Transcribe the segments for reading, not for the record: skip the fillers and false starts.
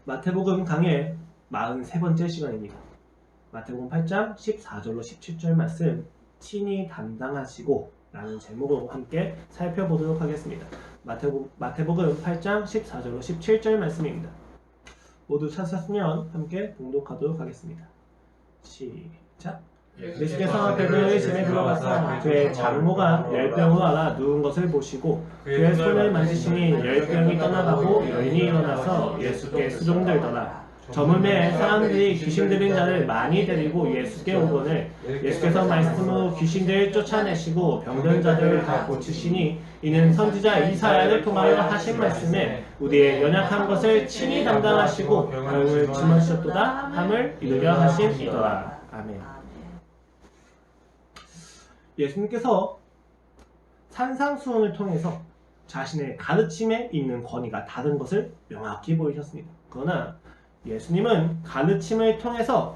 마태복음 강의 43번째 시간입니다. 마태복음 8장 14절로 17절 말씀 친히 담당하시고 라는 제목으로 함께 살펴보도록 하겠습니다. 마태복음 8장 14절로 17절 말씀입니다. 모두 찾으셨으면 함께 봉독하도록 하겠습니다. 시작! 예수께서 베드로의 집에 들어가서 그의 장모가 열병으로 앓아 누운 것을 보시고 그의 손을 만지시니 열병이 떠나가고 여인이 일어나서 예수께 수종들더라. 저물매 사람들이 귀신 들린 자를 많이 데리고 예수께 오거늘 예수께서 말씀 후 귀신들을 쫓아내시고 병든 자들을 다 고치시니 이는 선지자 이사야를 통하여 하신 말씀에 우리의 연약한 것을 친히 담당하시고 병을 짊어지셨도다 함을 이루려 하심이더라. 아멘. 예수님께서 산상수훈을 통해서 자신의 가르침에 있는 권위가 다른 것을 명확히 보이셨습니다. 그러나 예수님은 가르침을 통해서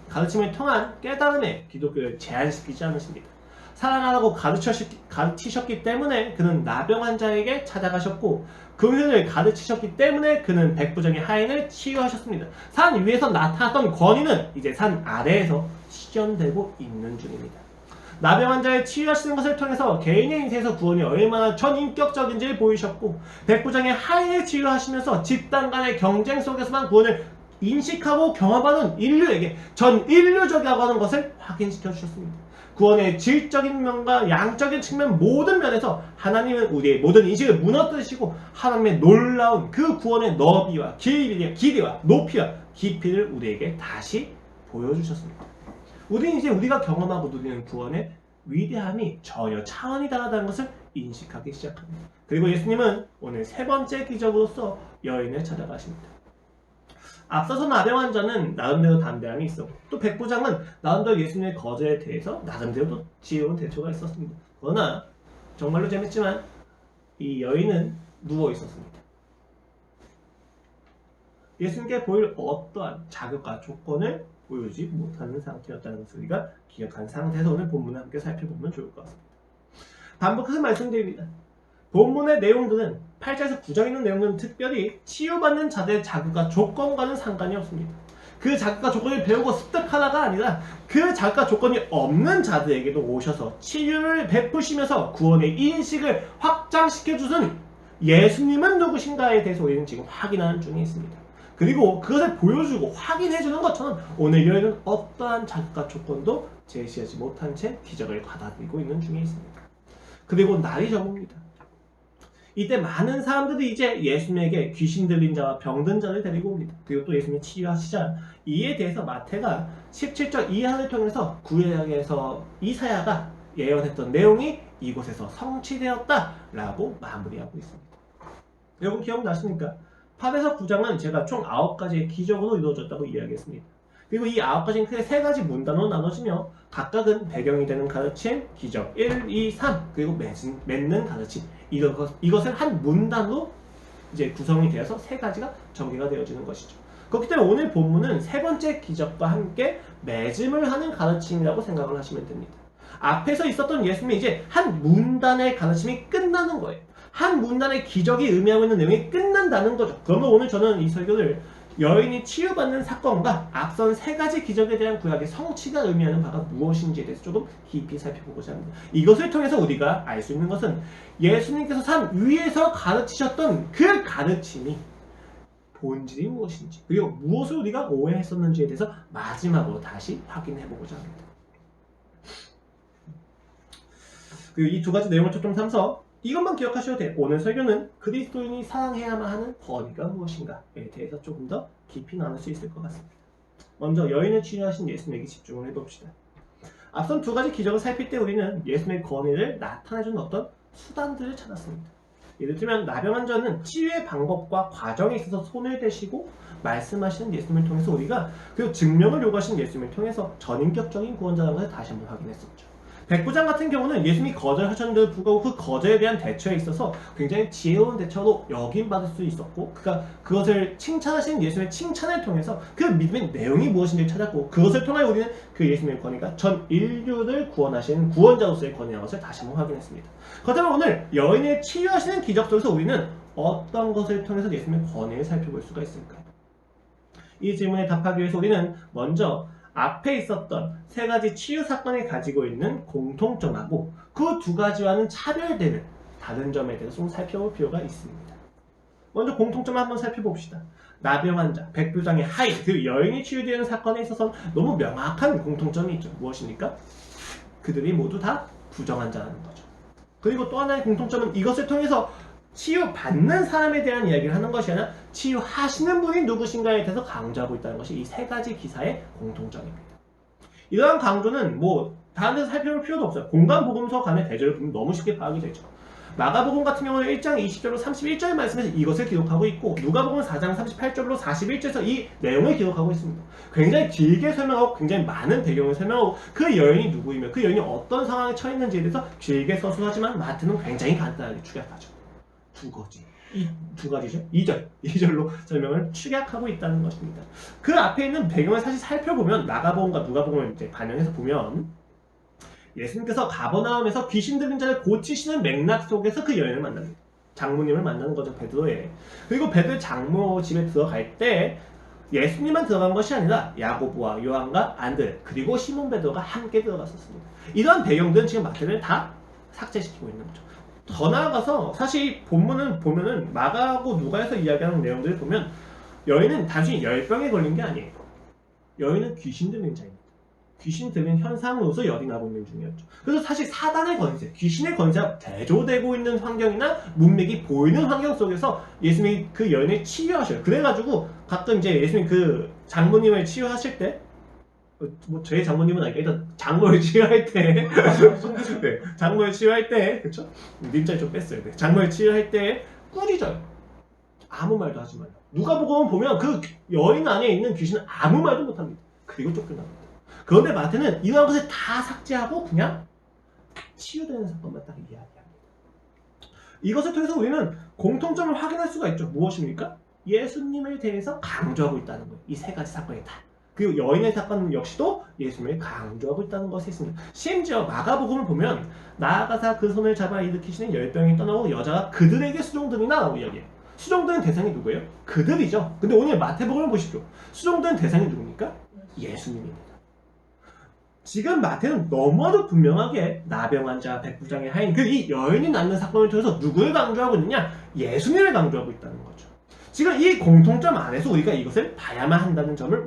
가르침을 통한 깨달음에 기독교를 제한시키지 않으십니다. 사랑하라고 가르치셨기 때문에 그는 나병 환자에게 찾아가셨고 금요일을 가르치셨기 때문에 그는 백부장의 하인을 치유하셨습니다. 산 위에서 나타났던 권위는 이제 산 아래에서 실현되고 있는 중입니다. 나병 환자를 치유하시는 것을 통해서 개인의 인생에서 구원이 얼마나 전인격적인지를 보이셨고 백부장의 하인을 치유하시면서 집단 간의 경쟁 속에서만 구원을 인식하고 경험하는 인류에게 전 인류적이라고 하는 것을 확인시켜 주셨습니다. 구원의 질적인 면과 양적인 측면 모든 면에서 하나님은 우리의 모든 인식을 무너뜨리시고 하나님의 놀라운 그 구원의 너비와 길이와 높이와 깊이를 우리에게 다시 보여주셨습니다. 우리는 이제 우리가 경험하고 누리는 구원의 위대함이 전혀 차원이 다르다는 것을 인식하기 시작합니다. 그리고 예수님은 오늘 세 번째 기적으로서 여인을 찾아가십니다. 앞서서 나병 환자는 나름대로 담대함이 있었고 또 백부장은 나름대로 예수님의 거절에 대해서 나름대로 또 지혜로운 대처가 있었습니다. 그러나 정말로 재밌지만 이 여인은 누워 있었습니다. 예수님께 보일 어떠한 자격과 조건을 보여주지 못하는 상태였다는 것을 우리가 기억한 상태에서 오늘 본문을 함께 살펴보면 좋을 것 같습니다. 반복해서 말씀드립니다. 본문의 내용들은 8절에서 9절에 있는 내용들은 특별히 치유받는 자들의 자격과 조건과는 상관이 없습니다. 그 자격과 조건을 배우고 습득하다가 아니라 그 자격과 조건이 없는 자들에게도 오셔서 치유를 베푸시면서 구원의 인식을 확장시켜주는 예수님은 누구신가에 대해서 우리는 지금 확인하는 중에 있습니다. 그리고 그것을 보여주고 확인해주는 것처럼 오늘 여인은 어떠한 자격과 조건도 제시하지 못한 채 기적을 받아들이고 있는 중에 있습니다. 그리고 날이 저뭅니다. 이때 많은 사람들이 이제 예수님에게 귀신 들린 자와 병든 자를 데리고 옵니다. 그리고 또 예수님이 치유하시자 이에 대해서 마태가 17절 이하를 통해서 구약에서 이사야가 예언했던 내용이 이곳에서 성취되었다라고 마무리하고 있습니다. 여러분 기억나십니까? 8에서 9장은 제가 총 9가지의 기적으로 이루어졌다고 이야기했습니다. 그리고 이 9가지는 크게 3가지 문단으로 나눠지며 각각은 배경이 되는 가르침, 기적 1, 2, 3 그리고 맺는 가르침 이것을 한 문단으로 이제 구성이 되어서 3가지가 전개가 되어지는 것이죠. 그렇기 때문에 오늘 본문은 세 번째 기적과 함께 맺음을 하는 가르침이라고 생각을 하시면 됩니다. 앞에서 있었던 예수님이 이제 한 문단의 가르침이 끝나는 거예요. 한 문단의 기적이 의미하고 있는 내용이 끝난다는 거죠. 그러면 오늘 저는 이 설교를 여인이 치유받는 사건과 앞선 3가지 기적에 대한 구약의 성취가 의미하는 바가 무엇인지에 대해서 조금 깊이 살펴보고자 합니다. 이것을 통해서 우리가 알 수 있는 것은 예수님께서 산 위에서 가르치셨던 그 가르침이 본질이 무엇인지 그리고 무엇을 우리가 오해했었는지에 대해서 마지막으로 다시 확인해보고자 합니다. 그리고 이 2가지 내용을 초점 삼아서 이것만 기억하셔도 돼요. 오늘 설교는 그리스도인이 사랑해야만 하는 권위가 무엇인가에 대해서 조금 더 깊이 나눌 수 있을 것 같습니다. 먼저 여인을 치유하신 예수님에게 집중을 해봅시다. 앞선 2가지 기적을 살필 때 우리는 예수님의 권위를 나타내주는 어떤 수단들을 찾았습니다. 예를 들면 나병 환자는 치유의 방법과 과정에 있어서 손을 대시고 말씀하시는 예수님을 통해서 우리가 그리고 증명을 요구하시는 예수님을 통해서 전인격적인 구원자라는 것을 다시 한번 확인했었죠. 백부장 같은 경우는 예수님이 거절하셨는데도 불구하고 그 거절에 대한 대처에 있어서 굉장히 지혜로운 대처로 여김받을 수 있었고 그것을 칭찬하시는 예수님의 칭찬을 통해서 그 믿음의 내용이 무엇인지를 찾았고 그것을 통하여 우리는 그 예수님의 권위가 전 인류를 구원하시는 구원자로서의 권위라는 것을 다시 한번 확인했습니다. 그렇다면 오늘 여인을 치유하시는 기적 속에서 우리는 어떤 것을 통해서 예수님의 권위를 살펴볼 수가 있을까요? 이 질문에 답하기 위해서 우리는 먼저 앞에 있었던 세 가지 치유 사건이 가지고 있는 공통점하고 그 두 가지와는 차별되는 다른 점에 대해서 좀 살펴볼 필요가 있습니다. 먼저 공통점을 한번 살펴봅시다. 나병 환자, 백부장의 하인, 그 여인이 치유되는 사건에 있어서 너무 명확한 공통점이 있죠. 무엇입니까? 그들이 모두 다 부정환자라는 거죠. 그리고 또 하나의 공통점은 이것을 통해서 치유받는 사람에 대한 이야기를 하는 것이 아니라 치유하시는 분이 누구신가에 대해서 강조하고 있다는 것이 이 세 가지 기사의 공통점입니다. 이러한 강조는 뭐 다른 데서 살펴볼 필요도 없어요. 공간복음서 간의 대조를 보면 너무 쉽게 파악이 되죠. 마가복음 같은 경우는 1장 20절로 31절 말씀에서 이것을 기록하고 있고 누가복음 4장 38절로 41절에서 이 내용을 기록하고 있습니다. 굉장히 길게 설명하고 굉장히 많은 배경을 설명하고 그 여인이 누구이며 그 여인이 어떤 상황에 처해 있는지에 대해서 길게 서술하지만 마태는 굉장히 간단하게 축약하죠. 이 두 가지죠. 2절로 설명을 축약하고 있다는 것입니다. 그 앞에 있는 배경을 사실 살펴보면 마가복음과 누가복음을 이제 반영해서 보면 예수님께서 가버나움에서 귀신 들린 자를 고치시는 맥락 속에서 그 여인을 만납니다. 장모님을 만나는 거죠, 베드로에. 그리고 베드로의 장모 집에 들어갈 때 예수님만 들어간 것이 아니라 야고보와 요한과 안드레 그리고 시몬 베드로가 함께 들어갔었습니다. 이러한 배경들은 지금 마태를 다 삭제시키고 있는 거죠. 더 나아가서 사실 본문은 보면은 마가하고 누가에서 이야기하는 내용들을 보면 여인은 단순히 열병에 걸린 게 아니에요. 여인은 귀신 들린 자입니다. 귀신 들린 현상으로서 열이 나고 있는 중이었죠. 그래서 사실 사단의 권세, 귀신의 권세가 대조되고 있는 환경이나 문맥이 보이는 환경 속에서 예수님이 그 여인을 치유하셔요. 그래가지고 가끔 이제 예수님 그 장모님을 치유하실 때 뭐 저희 장모님은 아니까 일단 장모를 치유할 때 네, 장모를 치유할 때 그쵸? 님자를 좀 뺐어요. 네, 장모를 치유할 때 꿀이 져요. 아무 말도 하지 말라. 누가복음 보면 그 여인 안에 있는 귀신은 아무 말도 못합니다. 그리고 쫓겨납니다. 그런데 마태는 이러한 것을 다 삭제하고 그냥 치유되는 사건만 딱 이야기합니다. 이것을 통해서 우리는 공통점을 확인할 수가 있죠. 무엇입니까? 예수님에 대해서 강조하고 있다는 거예요. 이 세 가지 사건이 다. 그리고 여인의 사건 역시도 예수님을 강조하고 있다는 것이 있습니다. 심지어 마가복음을 보면 나아가사 그 손을 잡아 일으키시는 열병이 떠나고 여자가 그들에게 수종드리나 라고 이야기해요. 수종드는 대상이 누구예요? 그들이죠. 근데 오늘 마태복음을 보십시오. 수종드는 대상이 누굽니까? 예수님입니다. 지금 마태는 너무나도 분명하게 나병 환자, 백부장의 하인, 그 이 여인이 낳는 사건을 통해서 누구를 강조하고 있느냐? 예수님을 강조하고 있다는 거죠. 지금 이 공통점 안에서 우리가 이것을 봐야만 한다는 점을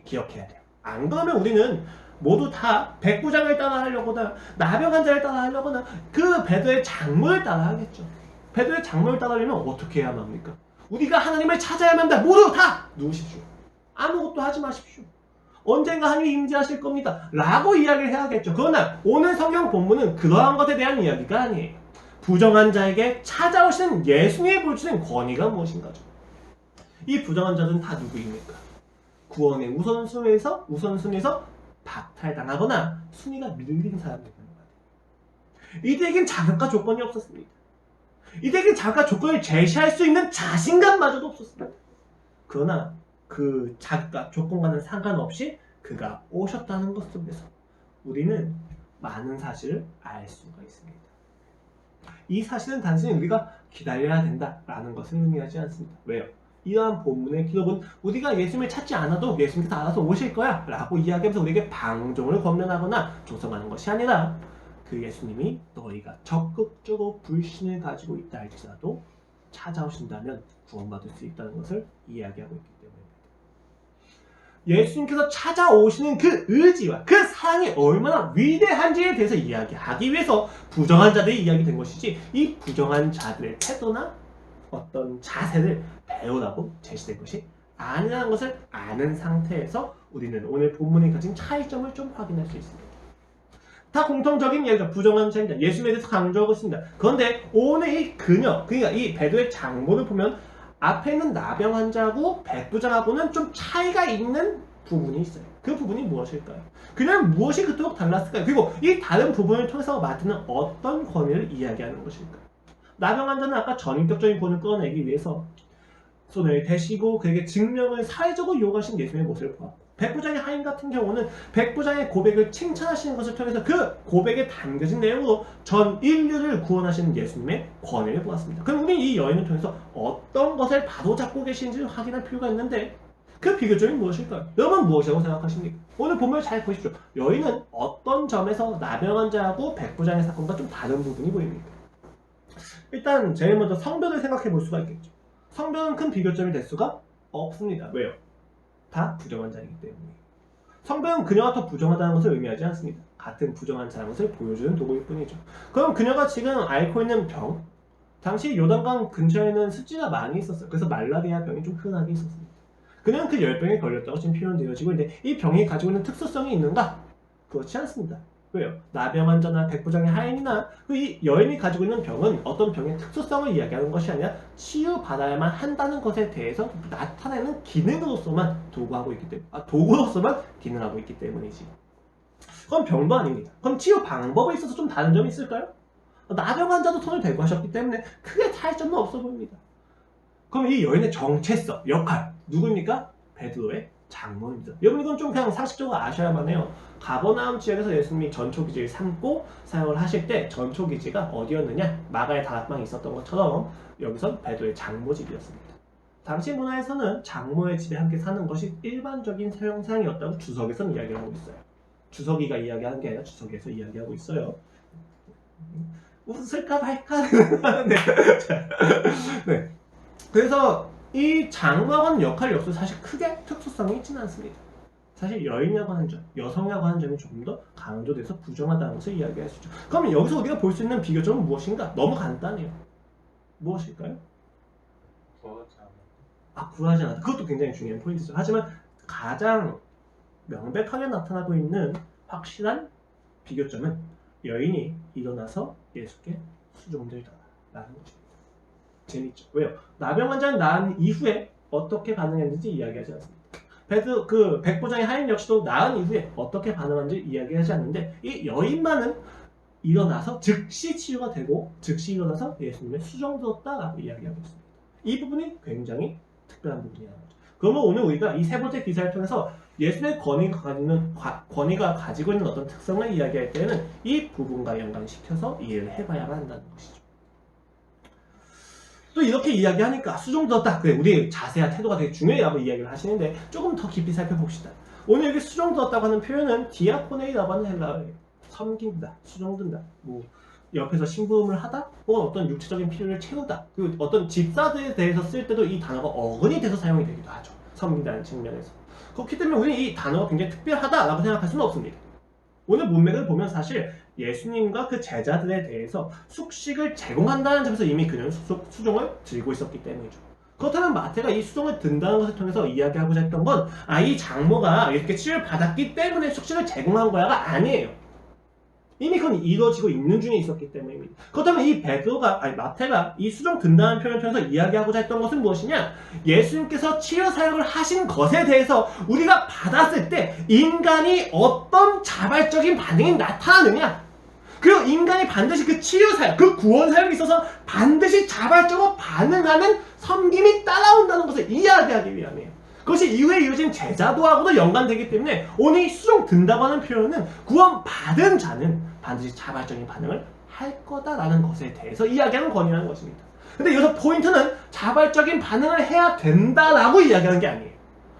기억해야 돼요. 안 그러면 우리는 모두 다 백부장을 따라 하려거나 나병 환자를 따라 하려거나 그 베드로의 장모를 따라 하겠죠. 베드로의 장모를 따라하려면 어떻게 해야만 합니까? 우리가 하나님을 찾아야만 한다. 모두 다 누우십시오. 아무것도 하지 마십시오. 언젠가 하나님이 임재하실 겁니다. 라고 이야기를 해야겠죠. 그러나 오늘 성경 본문은 그러한 것에 대한 이야기가 아니에요. 부정한 자에게 찾아오시는 예수님이 보여주는 권위가 무엇인가죠. 이 부정한 자들은 다 누구입니까? 구원의 우선순위에서 박탈당하거나 순위가 밀린 사람들인 거예요. 이들에겐 자격과 조건이 없었습니다. 이들에겐 자격과 조건을 제시할 수 있는 자신감마저도 없었습니다. 그러나 그 자격과 조건과는 상관없이 그가 오셨다는 것 속에서 우리는 많은 사실을 알 수가 있습니다. 이 사실은 단순히 우리가 기다려야 된다라는 것을 의미하지 않습니다. 왜요? 이러한 본문의 기록은 우리가 예수님을 찾지 않아도 예수님께서 알아서 오실 거야 라고 이야기하면서 우리에게 방종을 권면하거나 조성하는 것이 아니라 그 예수님이 너희가 적극적으로 불신을 가지고 있다 할지라도 찾아오신다면 구원받을 수 있다는 것을 이야기하고 있기 때문입니다. 예수님께서 찾아오시는 그 의지와 그 사랑이 얼마나 위대한지에 대해서 이야기하기 위해서 부정한 자들이 이야기된 것이지 이 부정한 자들의 태도나 어떤 자세를 배우라고 제시된 것이 아니라는 것을 아는 상태에서 우리는 오늘 본문이 가진 차이점을 좀 확인할 수 있습니다. 다 공통적인 이야기가 부정한 자입니다. 예수님에 대해서 강조하고 있습니다. 그런데 오늘 이 그녀, 그러니까 이 베드로의 장모를 보면 앞에 있는 나병 환자하고 백부장하고는 좀 차이가 있는 부분이 있어요. 그 부분이 무엇일까요? 그냥 무엇이 그토록 달랐을까요? 그리고 이 다른 부분을 통해서 마태는 어떤 권위를 이야기하는 것일까요? 나병 환자는 아까 전인격적인 권을 끌어내기 위해서 손을 대시고 그에게 증명을 사회적으로 요구하신 예수님의 모습을 보았고, 백부장의 하인 같은 경우는 백부장의 고백을 칭찬하시는 것을 통해서 그 고백에 담겨진 내용으로 전 인류를 구원하시는 예수님의 권위를 보았습니다. 그럼 우리는 이 여인을 통해서 어떤 것을 바로잡고 계신지를 확인할 필요가 있는데 그 비교점이 무엇일까요? 여러분 무엇이라고 생각하십니까? 오늘 본문을 잘 보십시오. 여인은 어떤 점에서 나병환자하고 백부장의 사건과 좀 다른 부분이 보입니까? 일단 제일 먼저 성별을 생각해 볼 수가 있겠죠. 성별은 큰 비교점이 될 수가 없습니다. 왜요? 다 부정한 자이기 때문에. 성별은 그녀가 더 부정하다는 것을 의미하지 않습니다. 같은 부정한 자라는 것을 보여주는 도구일 뿐이죠. 그럼 그녀가 지금 앓고 있는 병, 당시 요단강 근처에는 습지가 많이 있었어요. 그래서 말라리아 병이 좀 흔하게 있었습니다. 그녀는 그 열병에 걸렸다고 지금 표현되어지고 있는데 이 병이 가지고 있는 특수성이 있는가? 그렇지 않습니다. 왜요? 나병환자나 백부장의 하인이나 이 여인이 가지고 있는 병은 어떤 병의 특수성을 이야기하는 것이 아니라 치유받아야만 한다는 것에 대해서 나타내는 기능으로서만 도구로서만 기능하고 있기 때문이지. 그럼 병도 아닙니다. 그럼 치유 방법에 있어서 좀 다른 점이 있을까요? 나병환자도 손을 대고 하셨기 때문에 크게 차이점은 없어 보입니다. 그럼 이 여인의 정체성, 역할 누구입니까? 베드로의 장모입니다. 여러분 이건 좀 그냥 상식적으로 아셔야만 해요. 가버나움 지역에서 예수님이 전초기지를 삼고 사용을 하실 때 전초기지가 어디였느냐? 마가의 다락방에 있었던 것처럼 여기선 베드로의 장모집이었습니다. 당시 문화에서는 장모의 집에 함께 사는 것이 일반적인 형상이었다고 주석에서는 이야기를 하고 있어요. 주석이가 이야기하는 게 아니라 주석에서 이야기하고 있어요. 웃을까 말까 하는데 네. 그래서 이 장모라고 하는 역할 역시 사실 크게 특수성이 있지는 않습니다. 사실 여인이라고 하는 점, 여성이라고 하는 점이 조금 더 강조돼서 부정하다는 것을 이야기할 수 있죠. 그럼 여기서 우리가 볼 수 있는 비교점은 무엇인가? 너무 간단해요. 무엇일까요? 구하지 않았다. 그것도 굉장히 중요한 포인트죠. 하지만 가장 명백하게 나타나고 있는 확실한 비교점은 여인이 일어나서 예수께 수종들다라는 것입니다. 재밌죠? 왜요? 나병환자는 나은 이후에 어떻게 반응했는지 이야기하지 않습니다. 백부장의 하인 역시도 나은 이후에 어떻게 반응하는지 이야기하지 않는데 이 여인만은 일어나서 즉시 치유가 되고 즉시 일어나서 예수님의 수종들었다라고 이야기하고 있습니다. 이 부분이 굉장히 특별한 부분이라는 거죠. 그러면 오늘 우리가 이 세 번째 기사를 통해서 예수의 권위가 가지고 있는 어떤 특성을 이야기할 때는 이 부분과 연관시켜서 이해를 해봐야만 한다는 것이죠. 또 이렇게 이야기하니까 수종들었다. 그래, 우리 자세와 태도가 되게 중요하다고 이야기를 하시는데 조금 더 깊이 살펴봅시다. 오늘 여기 수종들었다고 하는 표현은 디아코네이라고 하는 헬라어예요. 섬긴다, 수종든다. 옆에서 심부름을 하다, 혹은 어떤 육체적인 필요를 채우다. 그리고 어떤 집사들에 대해서 쓸 때도 이 단어가 어근이 돼서 사용이 되기도 하죠. 섬긴다는 측면에서. 그렇기 때문에 우리는 이 단어가 굉장히 특별하다라고 생각할 수는 없습니다. 오늘 문맥을 보면 사실 예수님과 그 제자들에 대해서 숙식을 제공한다는 점에서 이미 그녀는 수종을 들고 있었기 때문이죠. 그렇다면 마태가 이 수종을 든다는 것을 통해서 이야기하고자 했던 건 이 장모가 이렇게 치료를 받았기 때문에 숙식을 제공한 거야가 아니에요. 이미 그건 이루어지고 있는 중에 있었기 때문입니다. 그렇다면 이 마태가 이 수종 든다는 표현을 통해서 이야기하고자 했던 것은 무엇이냐? 예수님께서 치유 사역을 하신 것에 대해서 우리가 받았을 때 인간이 어떤 자발적인 반응이 나타나느냐? 그리고 인간이 반드시 그 치유 사역, 그 구원 사역에 있어서 반드시 자발적으로 반응하는 섬김이 따라온다는 것을 이야기하기 위함이에요. 그것이 이후에 이어진 제자도하고도 연관되기 때문에 오늘 이 수종 든다고 하는 표현은 구원받은 자는 반드시 자발적인 반응을 할 거다라는 것에 대해서 이야기하는 권위라는 것입니다. 근데 여기서 포인트는 자발적인 반응을 해야 된다라고 이야기하는 게 아니에요.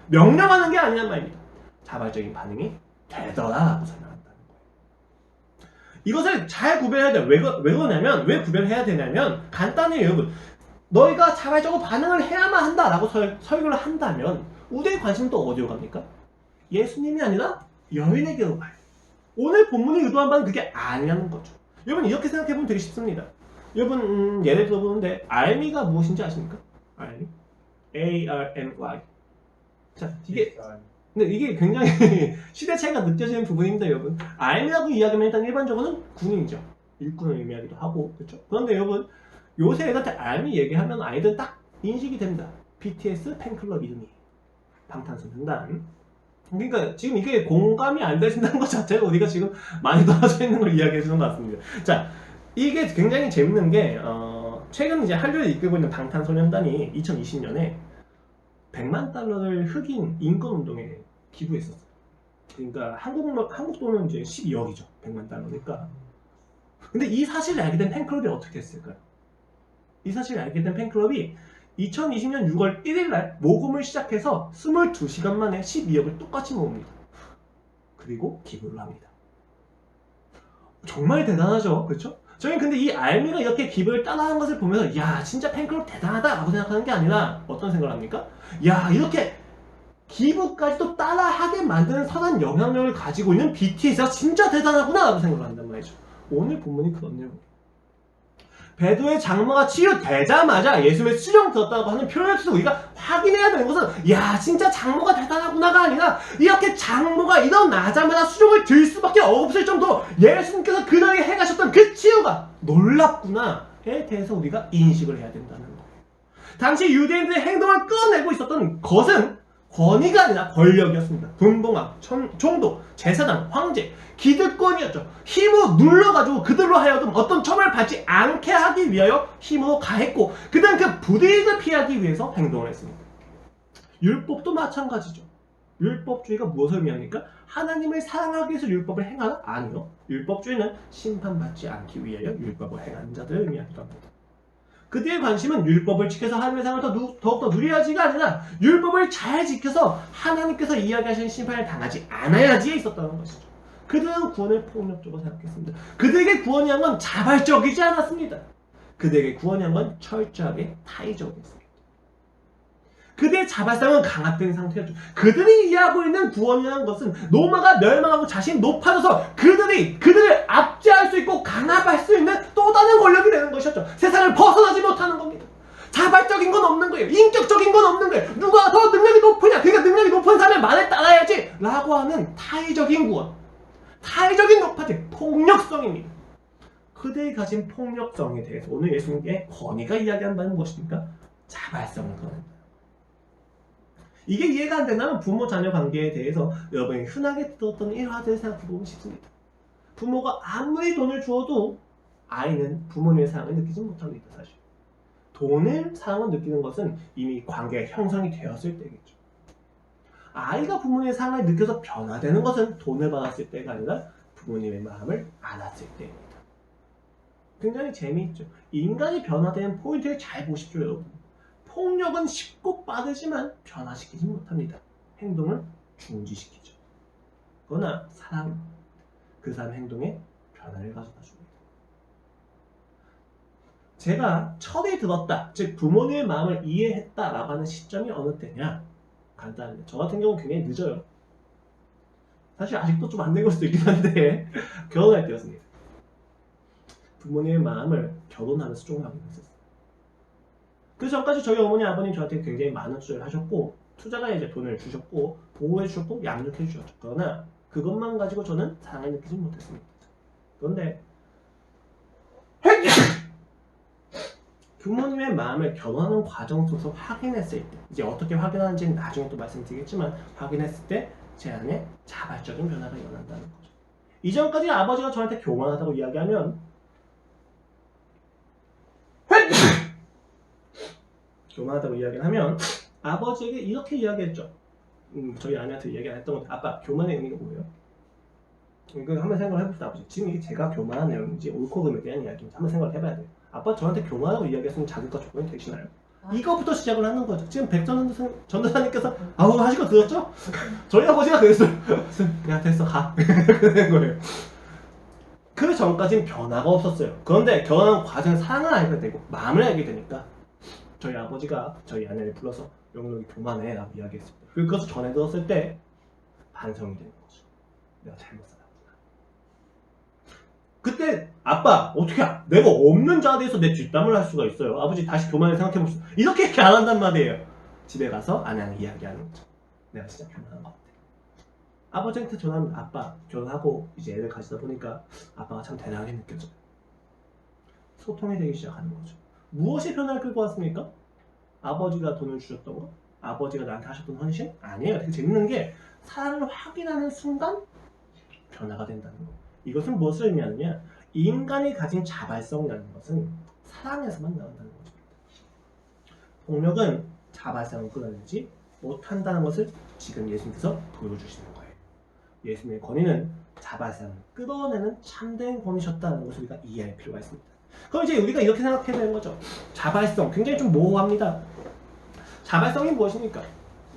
명령하는 게 아니란 말입니다. 자발적인 반응이 되더라라고 설명한다는 거예요. 이것을 잘 구별해야 돼요. 왜 그러냐면, 왜 구별해야 되냐면 간단해요, 여러분. 너희가 자발적으로 반응을 해야만 한다라고 설교를 한다면 우리의 관심은 또 어디로 갑니까? 예수님이 아니라 여인에게로 가요. 오늘 본문이 의도한 바는 그게 아니라는 거죠. 여러분 이렇게 생각해보면 되게 쉽습니다. 여러분 예를 들어보는데 알미가 무엇인지 아십니까? 알미? A-R-M-Y. 자, 근데 이게 굉장히 시대 차이가 느껴지는 부분입니다, 여러분. 알미라고 이야기하면 일단 일반적으로는 군인이죠. 일꾼을 의미하기도 하고, 그렇죠? 그런데 여러분 요새 애들한테 알미 얘기하면 아이들 딱 인식이 됩니다. BTS 팬클럽 이름이 방탄소년단. 그러니까 지금 이게 공감이 안 되신다는 것 자체가 우리가 지금 많이 떨어져 있는 걸 이야기해 주는 것 같습니다. 자, 이게 굉장히 재밌는 게 최근 이제 한류를 이끌고 있는 방탄소년단이 2020년에 100만 달러를 흑인 인권운동에 기부했었어요. 그러니까 한국 돈은 이제 12억이죠. 100만 달러니까. 근데 이 사실을 알게 된 팬클럽이 어떻게 했을까요? 이 사실을 알게 된 팬클럽이 2020년 6월 1일날 모금을 시작해서 22시간 만에 12억을 똑같이 모읍니다. 그리고 기부를 합니다. 정말 대단하죠, 그렇죠? 저희는 근데 이 알미가 이렇게 기부를 따라하는 것을 보면서 야 진짜 팬클럽 대단하다 라고 생각하는 게 아니라 어떤 생각을 합니까? 야 이렇게 기부까지도 따라하게 만드는 선한 영향력을 가지고 있는 BTS가 진짜 대단하구나 라고 생각을 한단 말이죠. 오늘 본문이 그런 내용이에요. 베드로의 장모가 치유되자마자 예수님의 수령 들었다고 하는 표현을 통해서 우리가 확인해야 되는 것은 야 진짜 장모가 대단하구나가 아니라 이렇게 장모가 일어나자마자 수령을 들 수밖에 없을 정도로 예수님께서 그녀에게 행하셨던 그 치유가 놀랍구나에 대해서 우리가 인식을 해야 된다는 거예요. 당시 유대인들의 행동을 끌어내고 있었던 것은 권위가 아니라 권력이었습니다. 분봉왕, 총독, 제사장, 황제, 기득권이었죠. 힘으로 눌러가지고 그들로 하여금 어떤 처벌을 받지 않게 하기 위하여 힘으로 가했고 그들은 그 불이익을 피하기 위해서 행동을 했습니다. 율법도 마찬가지죠. 율법주의가 무엇을 의미합니까? 하나님을 사랑하기 위해서 율법을 행하나? 아니요. 율법주의는 심판받지 않기 위하여 율법을 행하는 자들을 의미하기도 합니다. 그들의 관심은 율법을 지켜서 하나님의 사랑을 더욱더 누려야지가 아니라 율법을 잘 지켜서 하나님께서 이야기하시는 심판을 당하지 않아야지에 있었다는 것이죠. 그들은 구원을 폭력적으로 생각했습니다. 그들에게 구원이 한 건 자발적이지 않았습니다. 그들에게 구원이 한 건 철저하게 타의적이었습니다. 그들의 자발성은 강압된 상태였죠. 그들이 이해하고 있는 구원이라는 것은 로마가 멸망하고 자신이 높아져서 그들을 압제할 수 있고 강압할 수 있는 또 다른 권력이 되는 것이었죠. 세상을 벗어나지 못하는 겁니다. 자발적인 건 없는 거예요. 인격적인 건 없는 거예요. 누가 더 능력이 높으냐, 그러니까 능력이 높은 사람의 말에 따라야지 라고 하는 타의적인 구원, 타의적인 높아짐, 폭력성입니다. 그들이 가진 폭력성에 대해서 오늘 예수님의 권위가 이야기한 바는 무엇입니까? 자발성을 거는 이게 이해가 안 된다면 부모 자녀 관계에 대해서 여러분이 흔하게 들었던 일화들을 생각해보고 싶습니다. 부모가 아무리 돈을 주어도 아이는 부모님의 사랑을 느끼지 못합니다. 사실 돈을 사랑을 느끼는 것은 이미 관계가 형성이 되었을 때겠죠. 아이가 부모님의 사랑을 느껴서 변화되는 것은 돈을 받았을 때가 아니라 부모님의 마음을 알았을 때입니다. 굉장히 재미있죠. 인간이 변화되는 포인트를 잘 보십시오, 여러분. 폭력은 쉽고 빠르지만 변화시키지 못합니다. 행동을 중지시키죠. 그러나 사랑은 그 사람 행동에 변화를 가져다 줍니다. 제가 철이 들었다, 즉 부모님의 마음을 이해했다라고 하는 시점이 어느 때냐? 간단합니다. 저 같은 경우는 굉장히 늦어요. 사실 아직도 좀 안 된 걸 수도 있긴 한데 결혼할 때였습니다. 부모님의 마음을 결혼하면서 조금 확인했었어요. 그 전까지 저희 어머니 아버님 저한테 굉장히 많은 투자를 하셨고 투자가 이제 돈을 주셨고 보호해 주셨고 양육해 주셨죠. 그러나 그것만 가지고 저는 사랑을 느끼지 못했습니다. 그런데 부모님의 마음을 결혼하는 과정 속에서 확인했을 때 이제 어떻게 확인하는지는 나중에 또 말씀드리겠지만 확인했을 때 제 안에 자발적인 변화가 일어난다는 거죠. 이전까지 아버지가 저한테 교만하다고 이야기하면 교만하다고 이야기를 하면 아버지에게 이렇게 이야기했죠. 저희 아내한테 이야기 안 했던 건데 아빠 교만의 의미가 뭐예요? 이거 한번 생각을 해봅시다. 아버지 지금 이게 제가 교만한 내용인지 옳고 그름에 대한 이야기인지 한번 생각을 해봐야 돼요. 아빠 저한테 교만하고 이야기했으면 자격과 조건이 되시나요? 이거부터 시작을 하는 거죠. 지금 전도사님께서 아우 하실 거 들었죠? 저희 아버지가 그랬어요. 야 됐어 가 그런 거예요. 그 전까지는 변화가 없었어요. 그런데 결혼한 과정에 사랑을 알게 되고 마음을 알게 되니까 저희 아버지가 저희 아내를 불러서 영록이 교만해 라고 이야기했습니다. 그것을 전해 들었을 때 반성이 되는 거죠. 내가 잘못 살았구나. 그때 아빠 어떻게 내가 없는 자에 대해서 내 뒷담을 할 수가 있어요. 아버지 다시 교만을 생각해봅시다. 이렇게 안 한단 말이에요. 집에 가서 아내랑 이야기하는 거죠. 내가 진짜 교만한 것 같아. 아버지한테 전화하면 아빠 결혼하고 이제 애를 가지다 보니까 아빠가 참 대단하게 느껴져요. 소통이 되기 시작하는 거죠. 무엇이 변화를 끌고 왔습니까? 아버지가 돈을 주셨던 거? 아버지가 나한테 하셨던 헌신? 아니에요. 되게 재밌는 게 사랑을 확인하는 순간 변화가 된다는 거. 이것은 무엇을 의미하느냐? 인간이 가진 자발성이라는 것은 사랑에서만 나온다는 것입니다. 폭력은 자발성을 끌어내지 못한다는 것을 지금 예수님께서 보여주시는 거예요. 예수님의 권위는 자발성을 끌어내는 참된 권위셨다는 것을 우리가 이해할 필요가 있습니다. 그럼 이제 우리가 이렇게 생각해야 되는 거죠. 자발성 굉장히 좀 모호합니다. 자발성이 무엇입니까?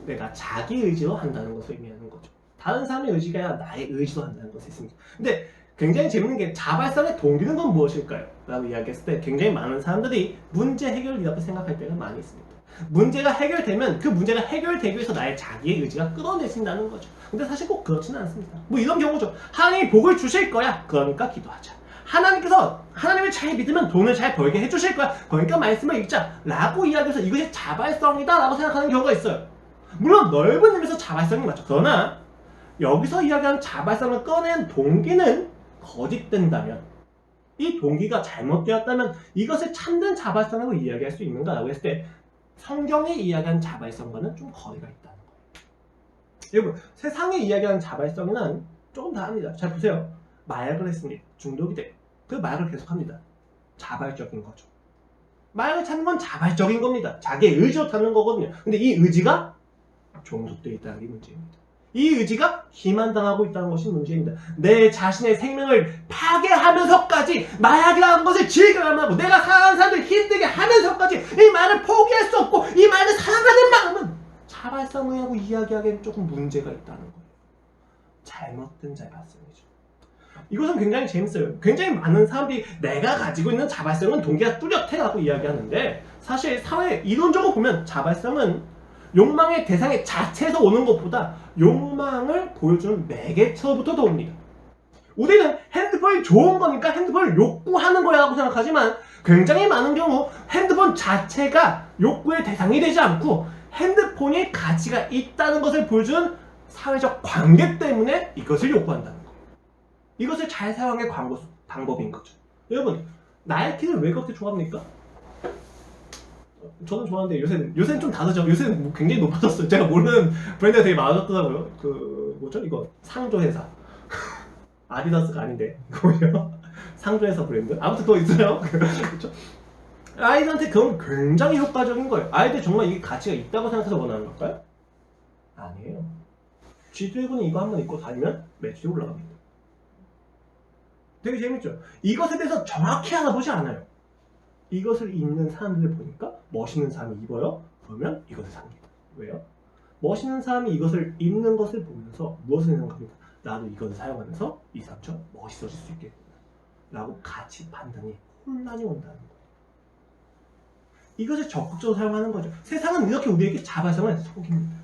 내가 자기 의지로 한다는 것을 의미하는 거죠. 다른 사람의 의지가 아니라 나의 의지로 한다는 것이 있습니다. 근데 굉장히 재밌는 게 자발성의 동기는 건 무엇일까요? 라고 이야기했을 때 굉장히 많은 사람들이 문제 해결이라고 생각할 때가 많이 있습니다. 문제가 해결되면 그 문제가 해결되기 위해서 나의 자기의 의지가 끌어내진다는 거죠. 근데 사실 꼭 그렇지는 않습니다. 뭐 이런 경우죠. 하나님이 복을 주실 거야. 그러니까 기도하자. 하나님께서 하나님을 잘 믿으면 돈을 잘 벌게 해주실 거야. 그러니까 말씀을 읽자. 라고 이야기해서 이것이 자발성이다 라고 생각하는 경우가 있어요. 물론 넓은 의미에서 자발성이 맞죠. 그러나 여기서 이야기하는 자발성을 꺼낸 동기는 거짓된다면, 이 동기가 잘못되었다면 이것을 참된 자발성으로 이야기할 수 있는가라고 했을 때 성경이 이야기하는 자발성과는 좀 거리가 있다는 거예요. 여러분, 세상이 이야기하는 자발성은 조금 다릅니다. 잘 보세요. 마약을 했습니다. 중독이 돼. 그 마약을 계속합니다. 자발적인 거죠. 마약을 찾는 건 자발적인 겁니다. 자기의 의지로 찾는 거거든요. 근데 이 의지가 종속되어 있다는 게 문제입니다. 이 의지가 기만당하고 있다는 것이 문제입니다. 내 자신의 생명을 파괴하면서까지 마약이라는 것을 즐겨하고 내가 사랑하는 사람들 힘들게 하면서까지 이 말을 포기할 수 없고 이 말을 사랑하는 마음은 자발성이라고 이야기하기엔 조금 문제가 있다는 거예요. 잘못된 자발성이죠. 이것은 굉장히 재밌어요. 굉장히 많은 사람들이 내가 가지고 있는 자발성은 동기가 뚜렷해라고 이야기하는데 사실 사회 이론적으로 보면 자발성은 욕망의 대상의 자체에서 오는 것보다 욕망을 보여주는 매개체로부터 옵니다. 우리는 핸드폰이 좋은 거니까 핸드폰을 욕구하는 거야 라고 생각하지만 굉장히 많은 경우 핸드폰 자체가 욕구의 대상이 되지 않고 핸드폰이 가치가 있다는 것을 보여주는 사회적 관계 때문에 이것을 욕구한다는 거예요. 이것을 잘 사용하는 게 방법인 거죠. 여러분, 나이키를 왜 그렇게 좋아합니까? 저는 좋아하는데 요새는 좀 다르죠. 요새는 뭐 굉장히 높아졌어요. 제가 모르는 브랜드가 되게 많아졌더라고요. 그 뭐죠? 이거 상조회사 아디다스가 아닌데 뭐예요? 상조회사 브랜드? 아무튼 그거 있어요. 그렇죠? 아이들한테 그건 굉장히 효과적인 거예요. 아이들 정말 이게 가치가 있다고 생각해서 원하는 걸까요? 아니에요. G드래곤이 이거 한번 입고 다니면 매출이 올라갑니다. 되게 재밌죠? 이것에 대해서 정확히 알아보지 않아요. 이것을 입는 사람들을 보니까 멋있는 사람이 입어요. 그러면 이것을 삽니다. 왜요? 멋있는 사람이 이것을 입는 것을 보면서 무엇을 생각합니까? 나도 이것을 사용하면서 이 사람처럼 멋있어질 수 있겠구나 라고 가치 판단이 혼란이 온다는 거예요. 이것을 적극적으로 사용하는 거죠. 세상은 이렇게 우리에게 자발성을 속입니다.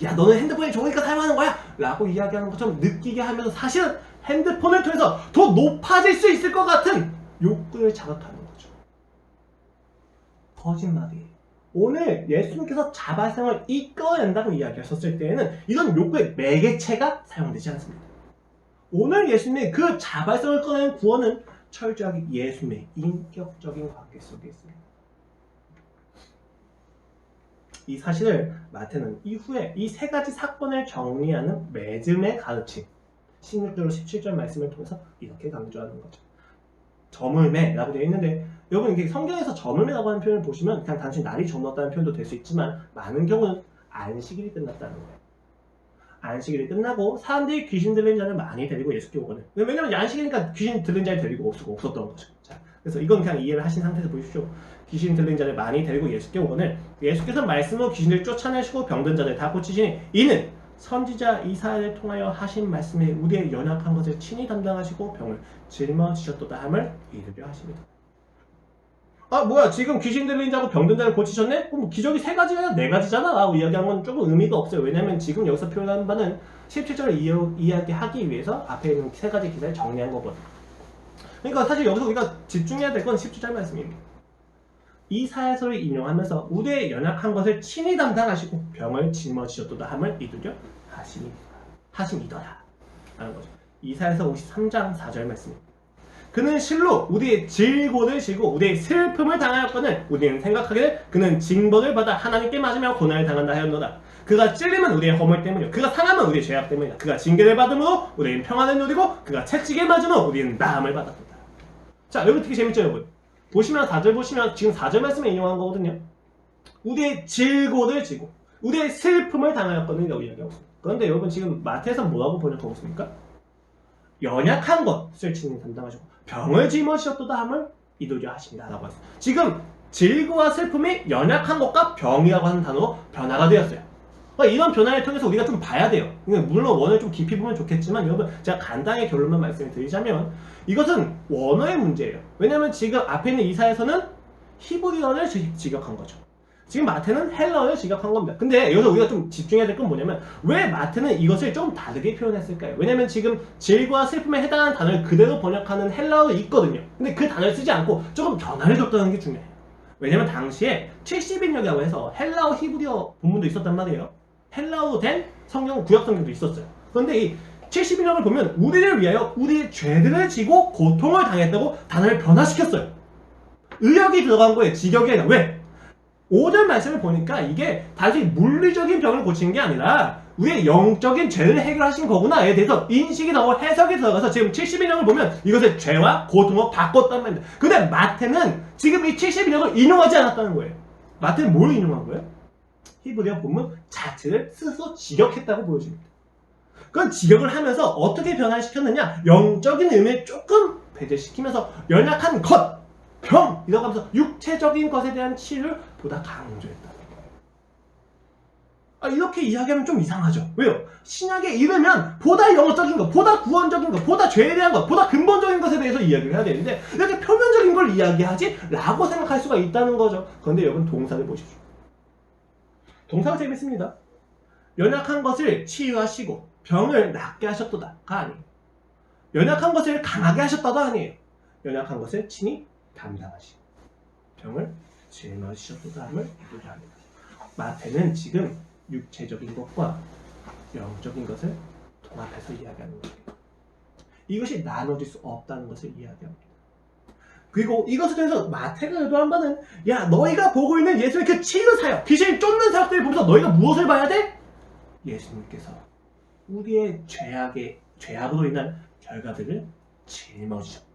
야, 너는 핸드폰이 좋으니까 사용하는 거야 라고 이야기하는 것처럼 느끼게 하면서 사실은 핸드폰을 통해서 더 높아질 수 있을 것 같은 욕구를 자극하는 거죠. 거짓말이에요. 오늘 예수님께서 자발성을 이끌어낸다고 이야기하셨을 때에는 이런 욕구의 매개체가 사용되지 않습니다. 오늘 예수님의 그 자발성을 끌어내는 구원은 철저하게 예수님의 인격적인 관계 속에 있습니다. 이 사실을 마태는 이후에 이 세 가지 사건을 정리하는 매즘의 가르침 16절 17절 말씀을 통해서 이렇게 강조하는 거죠. 저물매라고 되어 있는데 여러분 이게 성경에서 저물매라고 하는 표현을 보시면 그냥 단순히 날이 저물었다는 표현도 될 수 있지만 많은 경우는 안식일이 끝났다는 거예요. 안식일이 끝나고 사람들이 귀신 들린 자를 많이 데리고 예수께 오거든요. 왜냐면 안식일이니까 귀신 들린 자를 데리고 올 수가 없었던 거죠. 자, 그래서 이건 그냥 이해를 하신 상태에서 보십시오. 귀신 들린 자를 많이 데리고 예수께 오거늘 예수께서 말씀으로 귀신을 쫓아내시고 병든 자를 다 고치시니 이는 선지자 이사야를 통하여 하신 말씀에 우리의 연약한 것을 친히 담당하시고 병을 짊어지셨도다 함을 이르려 하십니다. 아 뭐야 지금 귀신 들린 자고 병든 자를 고치셨네? 그럼 기적이 세 가지가 아니라 네 가지잖아 라고 이야기한 건 조금 의미가 없어요. 왜냐면 지금 여기서 표현하는 바는 17절을 이야기하기 위해서 앞에 있는 세 가지 기사를 정리한 거거든요. 그러니까 사실 여기서 우리가 집중해야 될 건 17절 말씀입니다. 이사야서를 인용하면서 우리의 연약한 것을 친히 담당하시고 병을 짊어지셨도다 함을 이루려 하심이더라 라는 거죠. 이사야서 53장 4절 말씀입니다. 그는 실로 우리의 질고를 지고 우리의 슬픔을 당하였거늘 우리는 생각하기를 그는 징벌을 받아 하나님께 맞으며 고난을 당한다 하였노라. 그가 찔림은 우리의 허물 때문이요 그가 상함은 우리의 죄악 때문이다. 그가 징계를 받음으로 우리는 평안을 누리고 그가 채찍에 맞음으로 우리는 나음을 받았다. 자 여기 되게 재밌죠 여러분. 보시면 4절 보시면 지금 4절 말씀에 인용한 거거든요. 우리의 질고를 지고 우리의 슬픔을 당하였거든요 라고 이야기하고 있습니다. 그런데 여러분 지금 마태에서 뭐라고 번역하고 있습니까? 연약한 것을 친히 담당하시고 병을 짊어지셨도다 함을 이루려 하십니다 라고 했습니다. 지금 질고와 슬픔이 연약한 것과 병이라고 하는 단어로 변화가 되었어요. 그러니까 이런 변화를 통해서 우리가 좀 봐야 돼요. 물론 원어를 좀 깊이 보면 좋겠지만 여러분 제가 간단하게 결론만 말씀을 드리자면 이것은 원어의 문제예요. 왜냐하면 지금 앞에 있는 이사에서는 히브리어를 직역한 거죠. 지금 마태는 헬라어를 직역한 겁니다. 근데 여기서 우리가 좀 집중해야 될 건 뭐냐면 왜 마태는 이것을 좀 다르게 표현했을까요? 왜냐면 지금 질과 슬픔에 해당하는 단어를 그대로 번역하는 헬라어도 있거든요. 근데 그 단어를 쓰지 않고 조금 변화를 줬다는 게 중요해요. 왜냐면 당시에 70인역이라고 해서 헬라어 히브리어 본문도 있었단 말이에요. 헬라어로 된 성경, 구약 성경도 있었어요. 그런데 이 70인역을 보면 우리를 위하여 우리의 죄들을 지고 고통을 당했다고 단어를 변화시켰어요. 의역이 들어간 거예요. 직역이 아니라. 왜? 5절 말씀을 보니까 이게 단순히 물리적인 병을 고친 게 아니라 우리의 영적인 죄를 해결하신 거구나에 대해서 인식이 나오고 해석이 들어가서 지금 70인역을 보면 이것을 죄와 고통으로 바꿨단 말입니다. 근데 마태는 지금 이 70인역을 인용하지 않았다는 거예요. 마태는 뭘 인용한 거예요? 히브리어 본문 자체를 스스로 직역했다고 보여줍니다. 그건 직역을 하면서 어떻게 변화시켰느냐? 영적인 의미를 조금 배제시키면서 연약한 것, 병이라고 하면서 육체적인 것에 대한 치유를 보다 강조했다. 이렇게 이야기하면 좀 이상하죠. 왜요? 신약에 이르면 보다 영적인 것, 보다 구원적인 것, 보다 죄에 대한 것, 보다 근본적인 것에 대해서 이야기를 해야 되는데 이렇게 표면적인 걸 이야기하지? 라고 생각할 수가 있다는 거죠. 그런데 여러분 동사를 보십시오. 동사가 재밌습니다. 연약한 것을 치유하시고 병을 낫게 하셨도다가 아니에요. 연약한 것을 강하게 하셨다도 아니에요. 연약한 것을 친히 담당하시고 병을 짊어지셨도다함을 의미합니다. 마태는 지금 육체적인 것과 영적인 것을 통합해서 이야기하는 거예요. 이것이 나눠질 수 없다는 것을 이야기합니다. 그리고 이것을 통해서 마태가 의도한 바는 야 너희가 보고 있는 예수의 그 치유 사역, 귀신을 쫓는 사역들을 보면서 너희가 무엇을 봐야 돼? 예수님께서 우리의 죄악으로 인한 결과들을 짊어지셨다.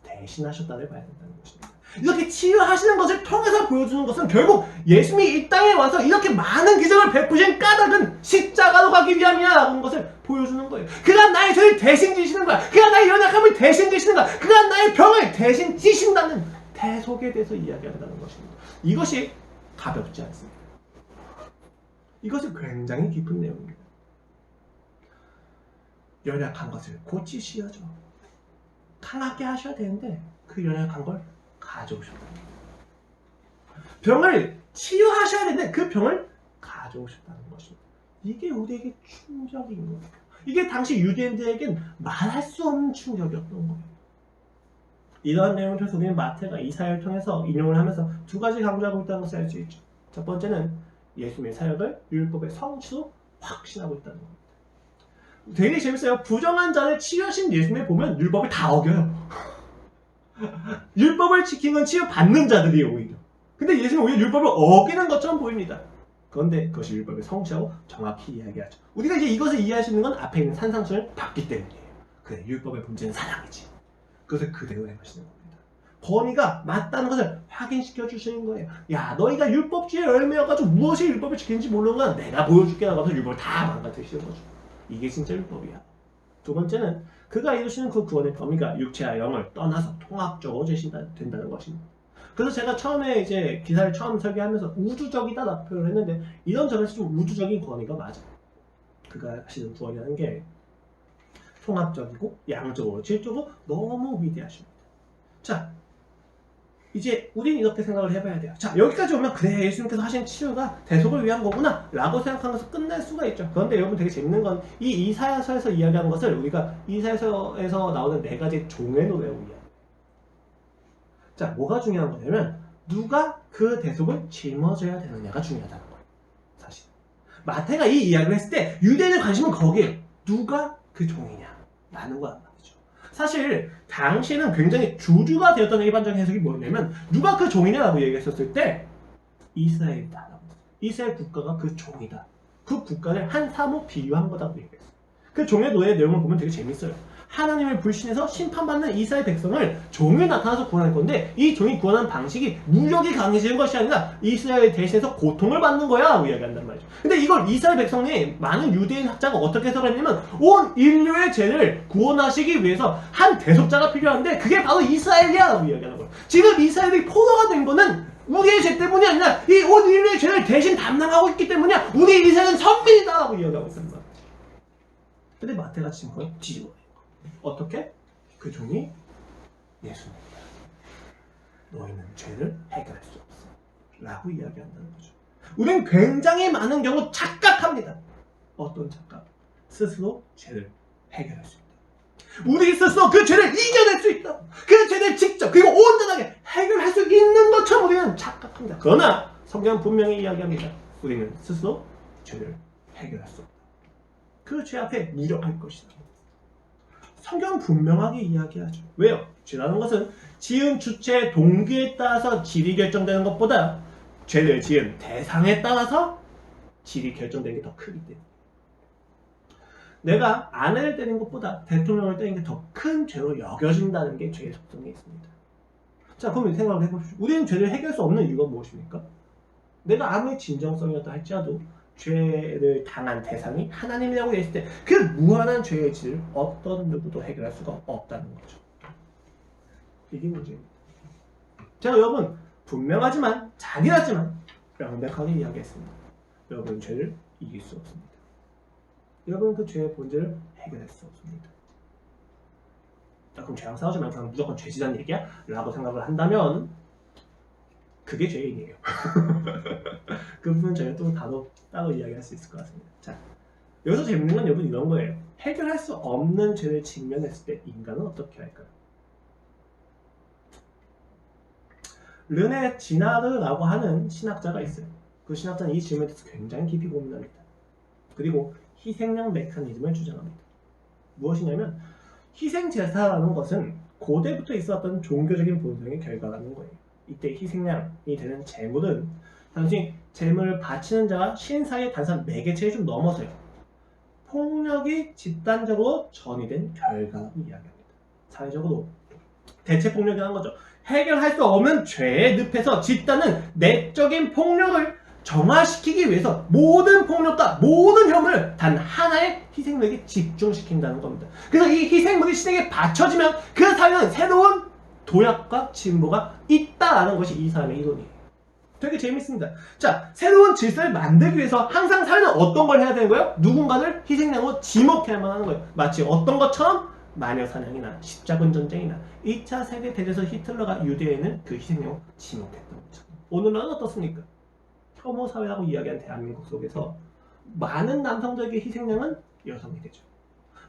대신하셨다를 봐야 된다는 것입니다. 이렇게 치유하시는 것을 통해서 보여주는 것은 결국 예수님이 이 땅에 와서 이렇게 많은 기적을 베푸신 까닭은 십자가로 가기 위함이라는 것을 보여주는 거예요. 그가 나의 죄를 대신 지시는 거야. 그가 나의 연약함을 대신 지시는 거야. 그가 나의 병을 대신 지신다는 대속에 대해서 이야기한다는 것입니다. 이것이 가볍지 않습니다. 이것은 굉장히 깊은 내용입니다. 연약한 것을 고치시어죠. 강하게 하셔야 되는데 그 연약한 걸 가져오셨다는 거예요. 병을 치유하셔야 되는데 그 병을 가져오셨다는 것입니다. 이게 우리에게 충격인 거예요. 이게 당시 유대인들에겐 말할 수 없는 충격이었던 거예요. 이러한 내용을 통해서 우리는 마태가 이사야를 통해서 인용을 하면서 두 가지 강조하고 있다는 것을 알 수 있죠. 첫 번째는 예수님의 사역을 율법의 성취로 확신하고 있다는 겁니다. 되게 재밌어요. 부정한 자를 치유하신 예수님을 보면 율법을 다 어겨요. 율법을 지킨 건 치유받는 자들이에요 오히려. 근데 예수님은 오히려 율법을 어기는 것처럼 보입니다. 그런데 그것이 율법의 성취하고 정확히 이야기하죠. 우리가 이제 이것을 이해할 수 있는 건 앞에 있는 산상수를 봤기 때문이에요. 그래 율법의 본질은 사랑이지. 그것을 그대로 행하시는 겁니다. 권위가 맞다는 것을 확인시켜 주시는 거예요. 야 너희가 율법주의에 얽매여가지고 무엇이 율법을 지키는지 모르는 건 내가 보여줄게 라고 해서 율법을 다 망가뜨리시는 거죠. 이게 진짜 율법이야. 두 번째는 그가 이루시는 그 구원의 범위가 육체와 영을 떠나서 통합적으로 된다는 것입니다. 그래서 제가 처음에 이제 기사를 처음 설계하면서 우주적이다라고 표현을 했는데 이런 점에서 좀 우주적인 권위가 맞아요. 그가 하시는 구원이라는 게 통합적이고 양적으로 질적으로 너무 위대하십니다. 자 이제 우리는 이렇게 생각을 해봐야 돼요. 자 여기까지 오면 그래 예수님께서 하신 치유가 대속을 위한 거구나 라고 생각하는 것을 끝낼 수가 있죠. 그런데 여러분 되게 재밌는 건 이 이사야서에서 이야기하는 것을 우리가 이사야서에서 나오는 네 가지 종의 노래로 이야기해요. 자 뭐가 중요한 거냐면 누가 그 대속을 짊어져야 되느냐가 중요하다는 거예요. 사실 마태가 이 이야기를 했을 때 유대인의 관심은 거기에요. 누가 그 종이냐 라는 거란 말이죠. 사실 당시에는 굉장히 주류가 되었던 일반적인 해석이 뭐냐면 누가 그 종이냐라고 얘기했었을 때 이스라엘이다. 이스라엘 국가가 그 종이다. 그 국가를 한 사모 비유한 거다고 얘기했어요. 그 종의 노예의 내용을 보면 되게 재밌어요. 하나님을 불신해서 심판받는 이스라엘 백성을 종이 나타나서 구원할 건데 이 종이 구원하는 방식이 무력이 강해지는 것이 아니라 이스라엘 대신해서 고통을 받는 거야 라고 이야기한단 말이죠. 근데 이걸 이스라엘 백성이 많은 유대인 학자가 어떻게 해석했냐면 온 인류의 죄를 구원하시기 위해서 한 대속자가 필요한데 그게 바로 이스라엘이야 라고 이야기하는 거예요. 지금 이스라엘이 포로가 된 거는 우리의 죄 때문이 아니라 이 온 인류의 죄를 대신 담당하고 있기 때문이야. 우리 인생은 선민이다라고 이야기하고 있단 말이야. 근데 마태가 지금 그걸 뒤집어요. 어떻게? 그 종이 예수님이야. 너희는 죄를 해결할 수 없어. 라고 이야기한다는 거죠. 우리는 굉장히 많은 경우 착각합니다. 어떤 착각? 스스로 죄를 해결할 수 있다. 우리 스스로 그 죄를 이겨낼 수 있다. 그 죄를 직접 그리고 온전하게 해결할 수 있는 것처럼 우리는 착각합니다. 그러나 성경은 분명히 이야기합니다. 우리는 스스로 죄를 해결할 수 없다. 그 죄 앞에 무력할 것이다. 성경은 분명하게 이야기하죠. 왜요? 죄라는 것은 지은 주체의 동기에 따라서 질이 결정되는 것보다 죄를 지은 대상에 따라서 질이 결정되는 게 더 크기 때문에 내가 아내를 때린 것보다 대통령을 때린 게 더 큰 죄로 여겨진다는 게 죄의 속성에 있습니다. 자, 그럼 생각을 해보십시오. 우리는 죄를 해결할 수 없는 이유가 무엇입니까? 내가 아무리 진정성이었다 할지라도 죄를 당한 대상이 하나님이라고 했을 때 그 무한한 죄의 질을 어떤 누구도 해결할 수가 없다는 거죠. 이게 문제입니다. 제가 여러분 분명하지만 잔인하지만 명백하게 이야기했습니다. 여러분 죄를 이길 수 없습니다. 여러분 그 죄의 본질을 해결할 수 없습니다. 자, 그럼 죄랑 싸우지 말고 그냥 무조건 죄지다는 얘기야? 라고 생각을 한다면 그게 죄인이에요. 그 부분 저희가 또 따로 이야기할 수 있을 것 같습니다. 자, 여기서 재밌는 건 여러분 이런 거예요. 해결할 수 없는 죄를 직면했을 때 인간은 어떻게 할까요? 르네 지나르라고 하는 신학자가 있어요. 그 신학자는 이 질문에 대해서 굉장히 깊이 고민합니다. 그리고 희생양 메커니즘을 주장합니다. 무엇이냐면 희생제사라는 것은 고대부터 있었던 종교적인 본성의 결과라는 거예요. 이때 희생양이 되는 제물은 단순히 제물을 바치는 자와 신사의 단순한 매개체를 좀 넘어서요. 폭력이 집단적으로 전이된 결과라고 이야기합니다. 사회적으로 대체폭력이라는 거죠. 해결할 수 없는 죄의 늪에서 집단은 내적인 폭력을 정화시키기 위해서 모든 폭력과 모든 혐오를 단 하나의 희생물에게 집중시킨다는 겁니다. 그래서 이 희생물이 신에게 바쳐지면 그 사회는 새로운 도약과 진보가 있다라는 것이 이 사람의 이론이에요. 되게 재밌습니다. 자, 새로운 질서를 만들기 위해서 항상 사회는 어떤 걸 해야 되는 거예요? 누군가를 희생양으로 지목해야만 하는 거예요. 마치 어떤 것처럼 마녀사냥이나 십자군 전쟁이나 2차 세계대전에서 히틀러가 유대인을 그 희생양으로 지목했던 것처럼. 오늘날은 어떻습니까? 혐오 사회라고 이야기한 대한민국 속에서 많은 남성들에게 희생양은 여성이 되죠.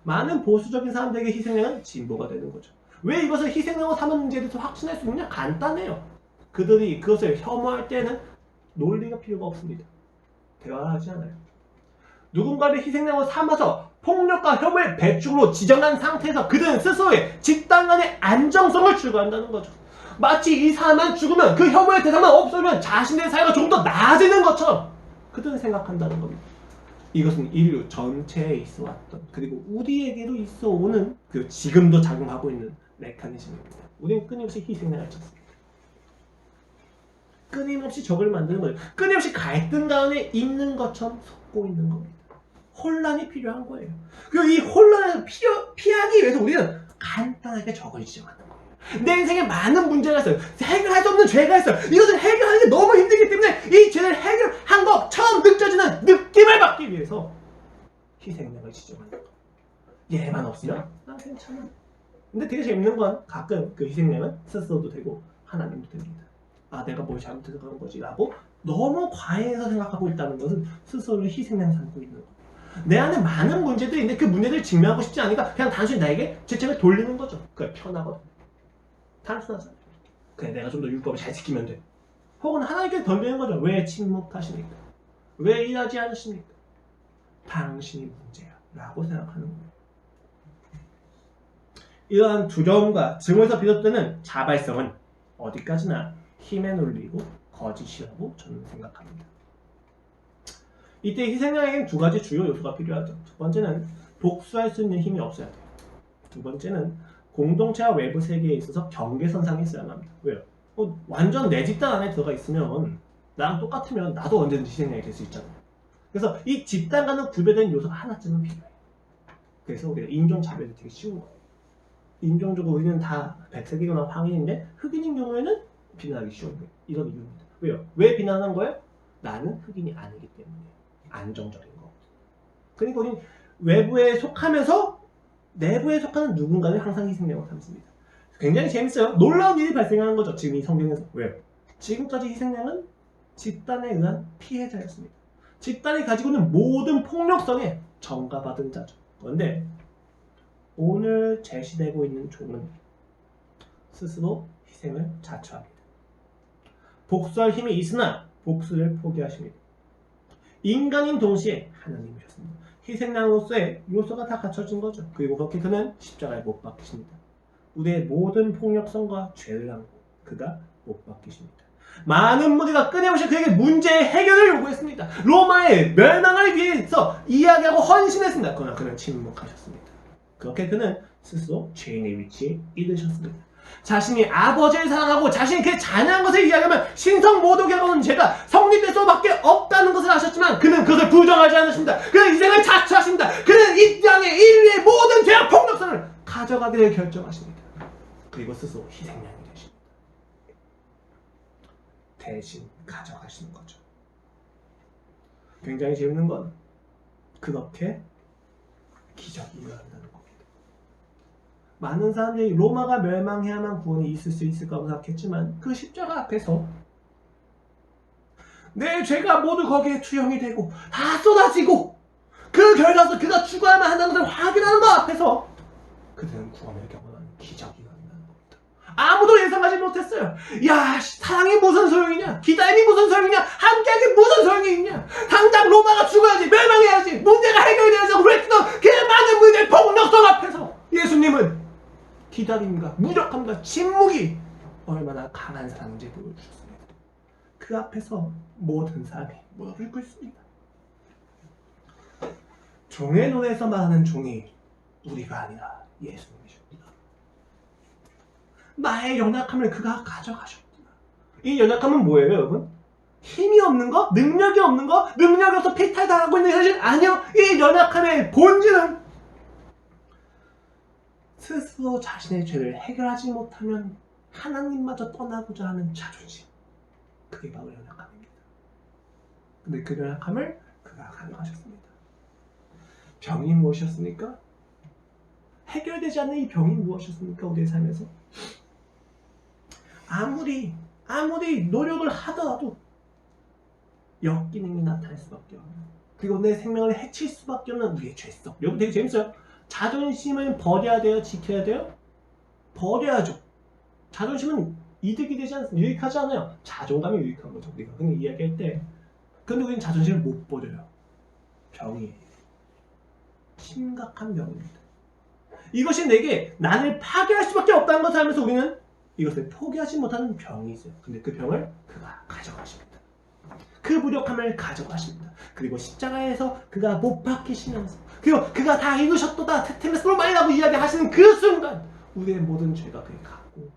많은 보수적인 사람들에게 희생양은 진보가 되는 거죠. 왜 이것을 희생양으로 삼았는지에 대해서 확신할 수 있느냐? 간단해요. 그들이 그것을 혐오할 때는 논리가 필요가 없습니다. 대화하지 않아요. 누군가를 희생양으로 삼아서 폭력과 혐오의 배축으로 지정한 상태에서 그들은 스스로의 집단 간의 안정성을 추구한다는 거죠. 마치 이 사람만 죽으면 그 혐오의 대상만 없어지면 자신의 사회가 좀 더 나아지는 것처럼 그들은 생각한다는 겁니다. 이것은 인류 전체에 있어 왔던 그리고 우리에게도 있어 오는 그 지금도 작용하고 있는 메커니즘입니다. 우리는 끊임없이 희생양을 찾습니다. 끊임없이 적을 만드는 거예요. 끊임없이 갈등 가운데 있는 것처럼 속고 있는 겁니다. 혼란이 필요한 거예요. 그리고 이 혼란을 피하기 위해서 우리는 간단하게 적을 지정하는 거예요. 내 인생에 많은 문제가 있어요. 해결할 수 없는 죄가 있어요. 이것을 해결하는 게 너무 힘들기 때문에 이 죄를 해결한 것처럼 느껴지는 느낌을 받기 위해서 희생양을 지정하는 거예요. 얘만 없으면 난 괜찮아. 근데 되게 재밌는 건 가끔 그 희생양은 스스로도 되고 하나님도 됩니다. 아, 내가 뭘 잘못해서 그런 거지 라고 너무 과해서 생각하고 있다는 것은 스스로를 희생양 삼고 있는 거예요. 내 안에 많은 문제들이 있는데 그 문제들을 직면하고 싶지 않으니까 그냥 단순히 나에게 죄책을 돌리는 거죠. 그게 편하거든. 단순하잖아요. 그래, 내가 좀 더 율법을 잘 지키면 돼. 혹은 하나님께 돌리는 거죠. 왜 침묵하십니까? 왜 일하지 않으십니까? 당신이 문제야 라고 생각하는 거예요. 이러한 두려움과 증오에서 비롯되는 자발성은 어디까지나 힘에 눌리고 거짓이라고 저는 생각합니다. 이때 희생양에게는 두 가지 주요 요소가 필요하죠. 첫 번째는 복수할 수 있는 힘이 없어야 돼요. 두 번째는 공동체와 외부 세계에 있어서 경계선상이 있어야만 합니다. 왜요? 완전 내 집단 안에 들어가 있으면 나랑 똑같으면 나도 언제든지 희생양이 될 수 있잖아요. 그래서 이 집단과는 구별된 요소가 하나쯤은 필요해요. 그래서 우리가 인종차별이 되게 쉬운 거예요. 인종적으로 우리는 다 백색이거나 황인인데 흑인인 경우에는 비난하기 쉬운 거예요. 이런 이유입니다. 왜요? 왜 비난한 거예요? 나는 흑인이 아니기 때문에. 안정적인 거. 그러니까 우리는 외부에 속하면서 내부에 속하는 누군가를 항상 희생양으로 삼습니다. 굉장히 재밌어요. 놀라운 일이 발생하는 거죠. 지금 이 성경에서. 왜요? 지금까지 희생양은 집단에 의한 피해자였습니다. 집단이 가지고 있는 모든 폭력성에 전가받은 자죠. 그런데 오늘 제시되고 있는 종은 스스로 희생을 자처합니다. 복수할 힘이 있으나 복수를 포기하십니다. 인간인 동시에 하나님이셨습니다. 희생양으로서의 요소가 다 갖춰진 거죠. 그리고 그렇게 그는 십자가에 못 박히십니다. 우리의 모든 폭력성과 죄를 안고 그가 못 박히십니다. 많은 무리가 끊임없이 그에게 문제의 해결을 요구했습니다. 로마의 멸망을 위해서 이야기하고 헌신했습니다. 그러나 그는 침묵하셨습니다. 그렇게 그는 스스로 죄인의 위치에 이르셨습니다. 자신이 아버지를 사랑하고 자신이 그 잔인한 것을 이야기하면 신성 모독이라고는 죄가 성립될 수밖에 없다는 것을 아셨지만 그는 그것을 부정하지 않으십니다. 그는 희생을 자처하십니다. 그는 이 땅의 인류의 모든 죄와 폭력성을 가져가기를 결정하십니다. 그리고 스스로 희생양이 되십니다. 대신 가져가시는 거죠. 굉장히 재밌는 건 그렇게 기적이 일어난다는 겁니다. 많은 사람들이 로마가 멸망해야만 구원이 있을 수 있을 거라고 생각했지만 그 십자가 앞에서 내 죄가 모두 거기에 투영이 되고 다 쏟아지고 그 결과서 그가 죽어야만 한다는 것을 확인하는 것 앞에서 그들은 구원을 경험하는 기적이 일어난다는 겁니다. 아무도 예상하지 못했어요. 야, 사랑이 무슨 소용이냐? 기다림이 무슨 소용이냐? 함께하기 무슨 소용이 있냐? 당장 로마가 죽어야지, 멸망해야지, 문제가 해결돼야지 외치던 그 많은 무리의 폭력성 앞에서 예수님은 기다림과 무력함과 침묵이 얼마나 강한 사랑인지 보여주셨습니다. 그 앞에서 모든 사람이 무릎을 꿇습니다. 종의 눈에서 말하는 종이 우리가 아니라 예수님이십니다. 나의 연약함을 그가 가져가셨구나. 이 연약함은 뭐예요, 여러분? 힘이 없는 거? 능력이 없는 거? 능력이 없어 피탈당하고 있는 현실? 아니요. 이 연약함의 본질은 스스로 자신의 죄를 해결하지 못하면 하나님마저 떠나고자 하는 자존심. 그게 바로 연약함입니다. 근데 그 연약함을 그가 가져가셨습니다. 병이 무엇이었습니까? 해결되지 않는 이 병이 무엇이었습니까? 우리의 삶에서 아무리 노력을 하더라도 역기능이 나타날 수밖에 없는, 그리고 내 생명을 해칠 수밖에 없는 우리의 죄성. 여러분 되게 재밌어요. 자존심은 버려야 돼요? 지켜야 돼요? 버려야죠. 자존심은 이득이 되지 않습니다. 유익하지 않아요. 자존감이 유익한 거죠. 우리가 그냥 이야기할 때. 근데 우리는 자존심을 못 버려요. 병이에요. 심각한 병입니다. 이것이 내게 나를 파괴할 수밖에 없다는 것을 알면서 우리는 이것을 포기하지 못하는 병이 있어요. 근데 그 병을 그가 가져가십니다. 그 무력함을 가져가십니다. 그리고 십자가에서 그가 못 박히시면서, 그리고 그가 다 이루셨도다 테테메스 로마이라고 이야기하시는 그 순간 우리의 모든 죄가 그에 갔고,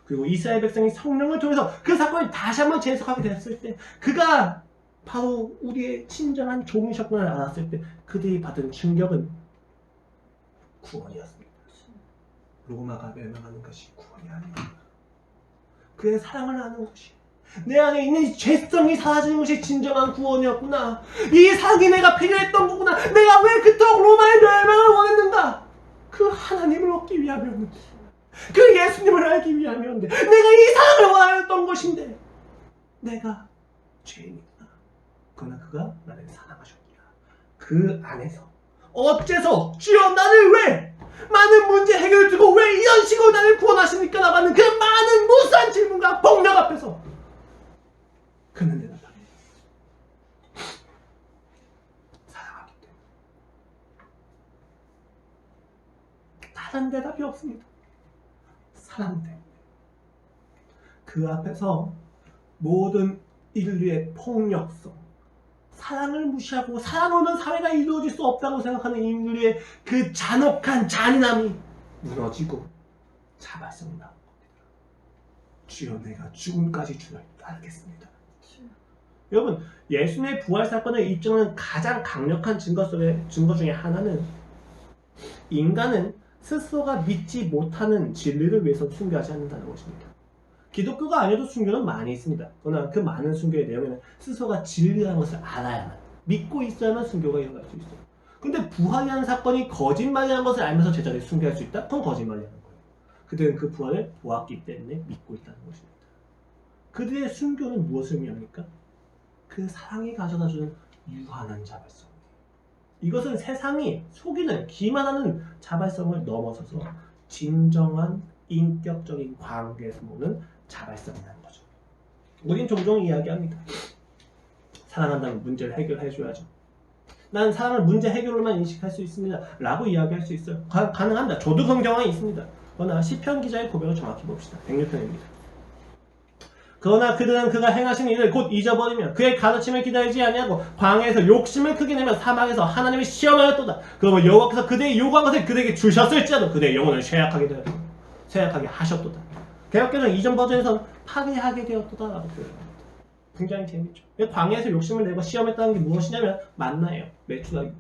그리고 이스라엘 백성이 성령을 통해서 그 사건을 다시 한번 재해석하게 됐을 때 그가 바로 우리의 진정한 종이셨구나를 알았을 때 그들이 받은 충격은 구원이었습니다. 로마가 멸망하는 것이 구원이 아닙니다. 그의 사랑을 아는 것이, 내 안에 있는 이 죄성이 사라지는 것이 진정한 구원이었구나. 이 사랑이 내가 필요했던 거구나. 내가 왜 그토록 로마의 멸망을 원했는가? 그 하나님을 얻기 위함이었는데, 그 예수님을 알기 위함이었는데, 내가 이 사랑을 원하였던 것인데 내가 죄인이구나. 그러나 그가 나를 사랑하셨구나. 그 안에서 어째서 주여 나를 왜 많은 문제 해결을 두고 왜 이런 식으로 나를 구원하십니까? 나가는 그 많은 무수한 질문과 폭력 앞에서 그는 대답합니다. 사랑하기 때문에. 다른 대답이 없습니다. 사랑 때문에. 그 앞에서 모든 인류의 폭력성, 사랑을 무시하고 사랑 없는 사회가 이루어질 수 없다고 생각하는 인류의 그 잔혹한 잔인함이 무너지고 자발성이 나온 겁니다. 주여 내가 죽음까지 주를 따르겠습니다. 여러분, 예수님의 부활 사건을 입증하는 가장 강력한 증거 중에 하나는 인간은 스스로가 믿지 못하는 진리를 위해서 순교하지 않는다는 것입니다. 기독교가 아니어도 순교는 많이 있습니다. 그러나 그 많은 순교의 내용에는 스스로가 진리라는 것을 알아야만, 믿고 있어야만 순교가 일어날 수 있어요. 근데 부활이라는 사건이 거짓말이라는 것을 알면서 제자들이 순교할 수 있다? 그건 거짓말이라는 거예요. 그들은 그 부활을 보았기 때문에 믿고 있다는 것입니다. 그들의 순교는 무엇을 의미합니까? 그 사랑이 가져다주는 유한한 자발성. 이것은 세상이 속이는 기만하는 자발성을 넘어서서 진정한 인격적인 관계에서 모는 자발성이라는 거죠. 우린 종종 이야기합니다. 사랑한다면 문제를 해결해줘야죠. 난 사랑을 문제 해결로만 인식할 수 있습니다. 라고 이야기할 수 있어요. 가능합니다. 저도 그런 경향이 있습니다. 그러나 시편 기자의 고백을 정확히 봅시다. 106편입니다. 그러나 그들은 그가 행하신 일을 곧 잊어버리며 그의 가르침을 기다리지 아니하고 광야에서 욕심을 크게 내며 사막에서 하나님을 시험하였도다. 그러면 여호와께서 그들의 요구한 것을 그들에게 주셨을지라도 그들의 영혼을 쇠약하게 하셨도다. 개역개정 이전 버전에서는 파괴하게 되었도다 라고 표현합니다. 굉장히 재밌죠. 광야에서 욕심을 내고 시험했다는 게 무엇이냐면 만나예요. 메추라기.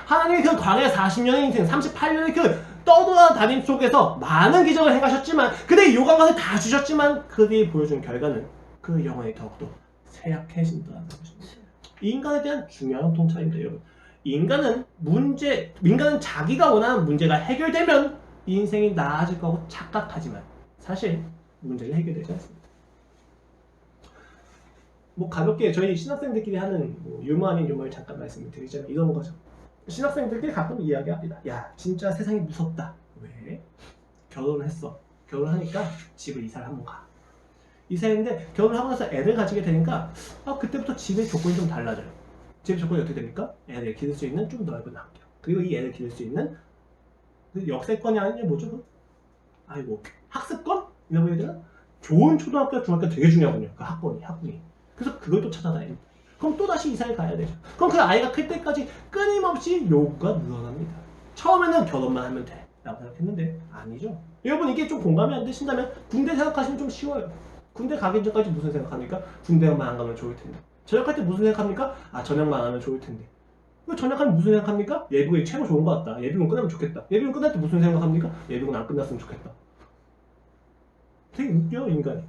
하나님이 그 광야 40년의 인생, 38년의 그 떠돌아다님 속에서 많은 기적을 행하셨지만 그들이 요구한 것을 다 주셨지만 그들이 보여준 결과는 그 영혼이 더욱더 쇠약해진다는 것입니다. 인간에 대한 중요한 통찰입니다. 여러분. 인간은 자기가 원하는 문제가 해결되면 인생이 나아질 거고 착각하지만 사실 문제가 해결되지 않습니다. 가볍게 저희 신학생들끼리 하는 유머 아닌 유머를 잠깐 말씀을 드리자면 이런 거죠. 신학생들끼리 가끔 이야기합니다. 야, 진짜 세상이 무섭다. 왜? 결혼을 했어. 결혼하니까 집을 이사를 한번 가. 이사했는데 결혼을 하고 나서 애를 가지게 되니까 그때부터 집의 조건이 좀 달라져요. 집의 조건이 어떻게 됩니까? 애를 기를 수 있는 좀 넓은 학교. 그리고 이 애를 기를 수 있는 역세권이 아니냐 뭐죠? 학습권? 이런 거 해야 되나? 좋은 초등학교, 중학교 되게 중요하군요. 그 학군이. 그래서 그걸 또 찾아다닙니다. 그럼 또다시 이사를 가야 되죠. 그럼 그 아이가 클 때까지 끊임없이 요구가 늘어납니다. 처음에는 결혼만 하면 돼 라고 생각했는데 아니죠. 여러분 이게 좀 공감이 안 되신다면 군대 생각하시면 좀 쉬워요. 군대 가기 전까지 무슨 생각합니까? 군대만 안 가면 좋을 텐데. 전역할 때 무슨 생각합니까? 전역만 안 하면 좋을 텐데. 전역하면 무슨 생각합니까? 예비군이 최고 좋은 것 같다. 예비군 끝나면 좋겠다. 예비군 끝날 때 무슨 생각합니까? 예비군 안 끝났으면 좋겠다. 되게 웃겨요 인간이.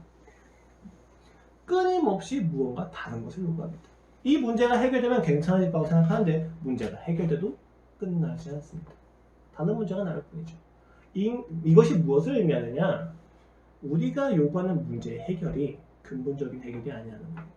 끊임없이 무언가 다른 것을 요구합니다. 이 문제가 해결되면 괜찮아질 거라고 생각하는데 문제가 해결돼도 끝나지 않습니다. 다른 문제가 나올 뿐이죠. 이것이 무엇을 의미하느냐? 우리가 요구하는 문제의 해결이 근본적인 해결이 아니라는 거예요.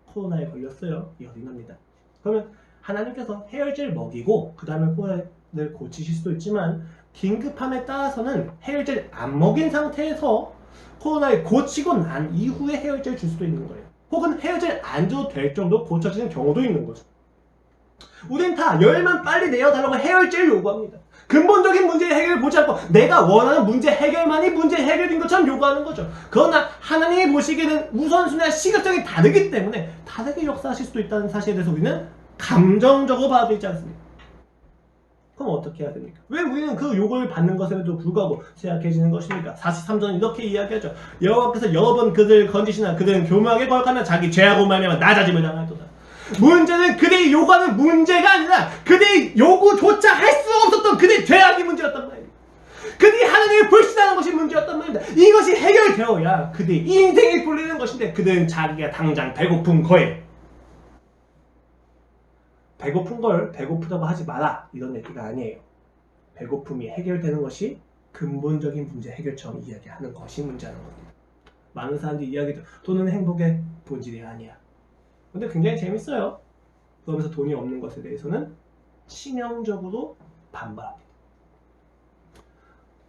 코로나에 걸렸어요. 열이 납니다. 그러면 하나님께서 해열제를 먹이고 그 다음에 코로나를 고치실 수도 있지만 긴급함에 따라서는 해열제를 안 먹인 상태에서 코로나를 고치고 난 이후에 해열제를 줄 수도 있는 거예요. 혹은 해열제를 안 줘도 될 정도로 고쳐지는 경우도 있는 거죠. 우린 다 열만 빨리 내어달라고 해열제를 요구합니다. 근본적인 문제의 해결을 보지 않고 내가 원하는 문제 해결만이 문제 해결인 것처럼 요구하는 거죠. 그러나 하나님이 보시기에는 우선순위와 시각적이 다르기 때문에 다르게 역사하실 수도 있다는 사실에 대해서 우리는 감정적으로 받아들이지 않습니다. 그럼 어떻게 해야 됩니까? 왜 우리는 그 요구를 받는 것에도 불구하고 쇠약해지는 것입니까? 43절은 이렇게 이야기하죠. 여호와께서 여러 번 그들을 건지시나 그들은 교묘하게 거역하며 자기 죄하고 말미암아 낮아짐을 당할도다. 문제는 그들이 요구하는 문제가 아니라 그들이 요구조차 할 수 없었던 그들의 죄악이 문제였단 말입니다. 그들이 하나님을 불신하는 것이 문제였단 말입니다. 이것이 해결되어야 그들의 인생이 풀리는 것인데 그들은 자기가 당장 배고픈 거에 배고픈 걸 배고프다고 하지 마라 이런 얘기가 아니에요. 배고픔이 해결되는 것이 근본적인 문제 해결처럼 이야기하는 것이 문제라는 겁니다. 많은 사람들이 이야기죠. 돈은 행복의 본질이 아니야. 근데 굉장히 재밌어요. 그러면서 돈이 없는 것에 대해서는 치명적으로 반발합니다.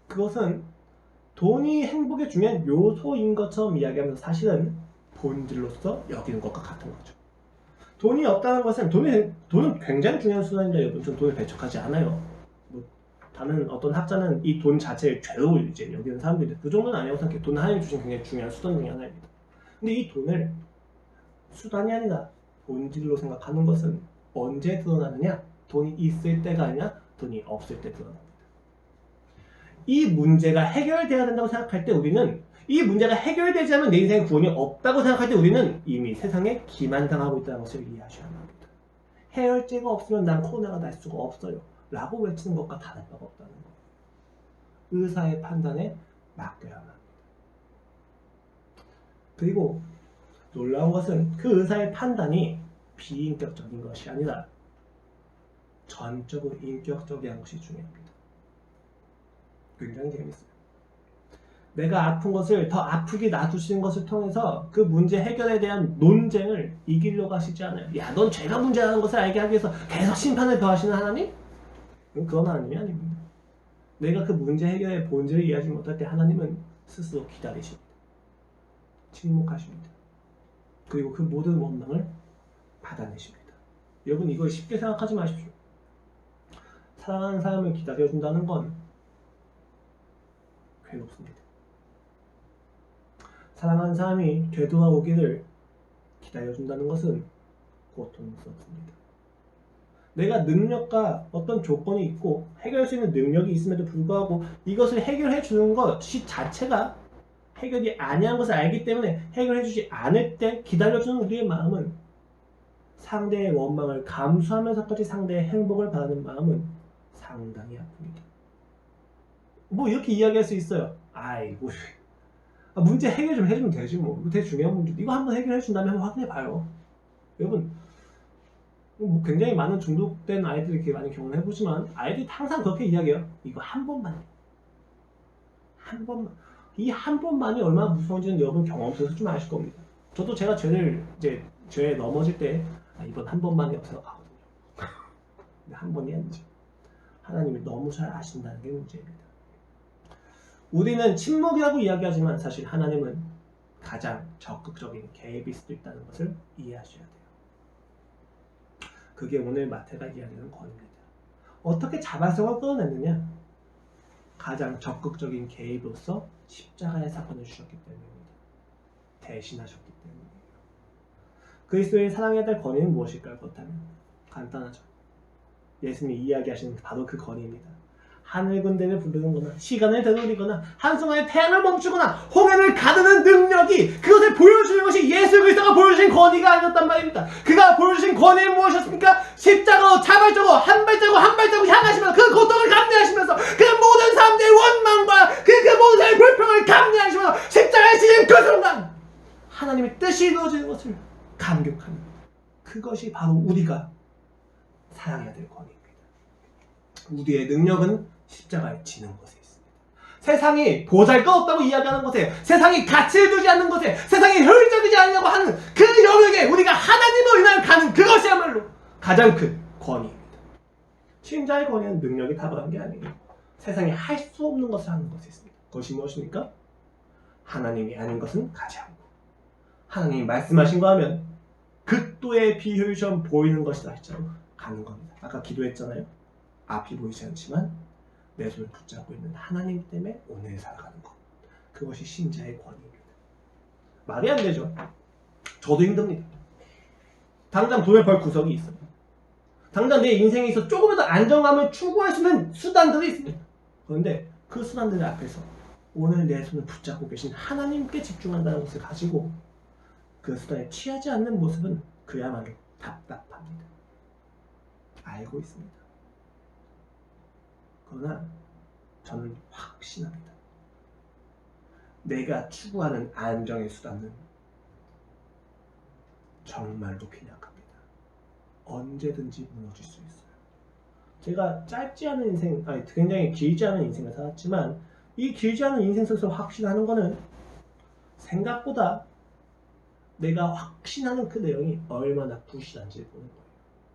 그것은 돈이 행복의 중요한 요소인 것처럼 이야기하면서 사실은 본질로서 여기는 것과 같은 거죠. 돈이 없다는 것은 돈은 굉장히 중요한 수단입니다. 여러분, 전 돈을 배척하지 않아요. 다른 어떤 학자는 이 돈 자체를 죄로 이제 여기는 사람들인데 그 정도는 아니라고 생각해요. 돈은 하나님이 주신 굉장히 중요한 수단 중에 하나입니다. 근데 이 돈을 수단이 아니라 본질로 생각하는 것은 언제 드러나느냐? 돈이 있을 때가 아니라 돈이 없을 때 드러납니다. 이 문제가 해결돼야 된다고 생각할 때 우리는 이 문제가 해결되지 않으면 내 인생에 구원이 없다고 생각할 때 우리는 이미 세상에 기만당하고 있다는 것을 이해하셔야 합니다. 해열제가 없으면 난 코로나가 날 수가 없어요 라고 외치는 것과 다른 바가 없다는 것. 의사의 판단에 맡겨야만 합니다. 그리고 놀라운 것은 그 의사의 판단이 비인격적인 것이 아니라 전적으로 인격적인 것이 중요합니다. 굉장히 재밌어요. 내가 아픈 것을 더 아프게 놔두시는 것을 통해서 그 문제 해결에 대한 논쟁을 이기려고 하시지 않아요. 야, 넌 죄가 문제라는 것을 알게 하기 위해서 계속 심판을 더하시는 하나님? 그건 하나님이 아닙니다. 내가 그 문제 해결의 본질을 이해하지 못할 때 하나님은 스스로 기다리십니다. 침묵하십니다. 그리고 그 모든 원망을 받아내십니다. 여러분, 이걸 쉽게 생각하지 마십시오. 사랑하는 사람을 기다려준다는 건 괴롭습니다. 사랑하는 사람이 되돌아오기를 기다려준다는 것은 고통스럽습니다. 내가 능력과 어떤 조건이 있고 해결할 수 있는 능력이 있음에도 불구하고 이것을 해결해 주는 것이 자체가 해결이 아니한 것을 알기 때문에 해결해 주지 않을 때 기다려주는 우리의 마음은 상대의 원망을 감수하면서까지 상대의 행복을 바라는 마음은 상당히 아픕니다. 뭐 이렇게 이야기할 수 있어요. 아이고, 문제 해결 좀 해주면 되지 뭐. 되게 중요한 문제. 이거 한번 해결해 준다면 한번 확인해봐요. 여러분, 뭐 굉장히 많은 중독된 아이들이 이렇게 많이 경험해보지만 아이들이 항상 그렇게 이야기해요. 이거 한 번만요. 한 번만. 이 한 번만이 얼마나 무서운지는 여러분 경험에서 좀 아실 겁니다. 저도 제가 죄에 넘어질 때 이번 한 번만이 없어서 가거든요. 근데 한 번이 아니죠. 하나님이 너무 잘 아신다는 게 문제입니다. 우리는 침묵이라고 이야기하지만 사실 하나님은 가장 적극적인 개입일 수도 있다는 것을 이해하셔야 돼요. 그게 오늘 마태가 이야기하는 권위입니다. 어떻게 자발성을 끌어냈느냐? 가장 적극적인 개입으로서 십자가의 사건을 주셨기 때문입니다. 대신하셨기 때문이에요. 그리스도의 사랑해야 될 권위는 무엇일까요? 그렇다면 간단하죠. 예수님이 이야기하시는 바로 그 권위입니다. 하늘 군대를 부르는 거나 시간을 되돌리거나 한순간에 태양을 멈추거나 홍해를 가르는 능력이 그것을 보여주는 것이 예수 그리스도가 보여주신 권위가 아니었단 말입니다. 그가 보여주신 권위는 무엇이었습니까? 십자가로 자발적으로 한 발자국 향하시면서 그 고통을 감내하시면서 그 모든 사람들의 원망과 그 모든 불평을 감내하시면서 십자가에 지신 그 순간 하나님의 뜻이 이루어지는 것을 감격하는 그것이 바로 우리가 사랑해야 될 권위입니다. 우리의 능력은 십자가에 지는 것에 있습니다. 세상이 보잘것없다고 이야기하는 것에, 세상이 가치를 두지 않는 것에, 세상이 효율적이지 않냐고 하는 그 영역에 우리가 하나님을 인하여 가는 그것이야말로 가장 큰 권위입니다. 신자의 권위는 능력이 탁월한 게 아니에요. 세상에 할 수 없는 것을 하는 것이 있습니다. 그것이 무엇입니까? 하나님이 아닌 것은 가지 않고 하나님이 말씀하신 거 하면 극도의 비효율처럼 보이는 것이다 할지라도 가는 겁니다. 아까 기도했잖아요. 앞이 보이지 않지만 내 손을 붙잡고 있는 하나님 때문에 오늘 살아가는 것. 그것이 신자의 권위입니다. 말이 안 되죠. 저도 힘듭니다. 당장 돈을 벌 구석이 있어요. 당장 내 인생에 있어 조금이라도 안정감을 추구할 수 있는 수단들이 있습니다. 그런데 그 수단들 앞에서 오늘 내 손을 붙잡고 계신 하나님께 집중한다는 것을 가지고 그 수단에 취하지 않는 모습은 그야말로 답답합니다. 알고 있습니다. 그러나 저는 확신합니다. 내가 추구하는 안정의 수단은 정말로 빈약합니다. 언제든지 무너질 수 있어요. 제가 짧지 않은 인생, 굉장히 길지 않은 인생을 살았지만 이 길지 않은 인생 속에서 확신하는 거는 생각보다 내가 확신하는 그 내용이 얼마나 부실한지를 보는 거예요.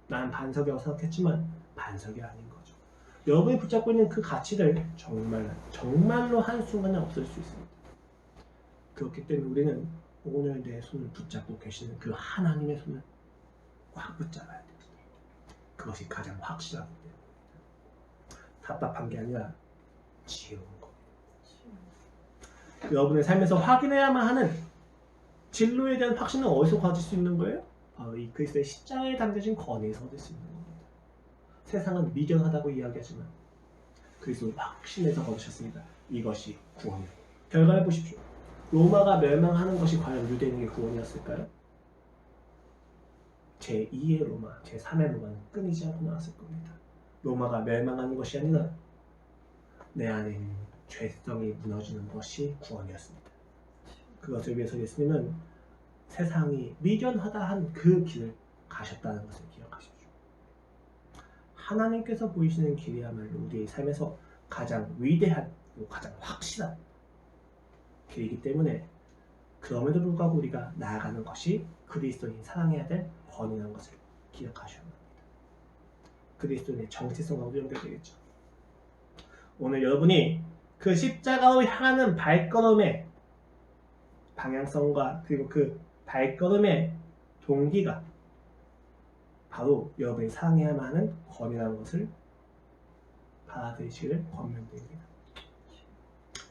난 반석이라고 생각했지만 반석이 아닌 거죠. 여러분이 붙잡고 있는 그 가치를 정말로 한순간에 없앨 수 있습니다. 그렇기 때문에 우리는 오늘 내 손을 붙잡고 계시는 그 하나님의 손을 꽉 붙잡아야 됩니다. 그것이 가장 확실하기 때문에 답답한 게 아니라 지혜로운 겁니다. 여러분의 삶에서 확인해야만 하는 진로에 대한 확신은 어디서 가질 수 있는 거예요? 바로 이 그리스도의 십자가에 담겨진 권위에서 얻을 수 있는 겁니다. 세상은 미련하다고 이야기하지만 그리스도는 확신해서 거두셨습니다. 이것이 구원이에요. 결과를 보십시오. 로마가 멸망하는 것이 과연 유대인에게 구원이었을까요? 제2의 로마, 제3의 로마는 끊이지 않고 나왔을 겁니다. 로마가 멸망하는 것이 아니라 내 안에 있는 죄성이 무너지는 것이 구원이었습니다. 그것을 위해서 예수님은 세상이 미련하다 한 그 길을 가셨다는 것을 기억하십시오. 하나님께서 보이시는 길이야말로 우리의 삶에서 가장 위대한, 가장 확실한 길이기 때문에 그럼에도 불구하고 우리가 나아가는 것이 그리스도인이 사랑해야 될 권위라는 것을 기억하셔야 합니다. 그리스도인의 정체성과도 연결되겠죠. 오늘 여러분이 그 십자가로 향하는 발걸음의 방향성과 그리고 그 발걸음의 동기가 바로 여러분이 사랑해야만 하는 권위라는 것을 받아들이시기를 권면드립니다.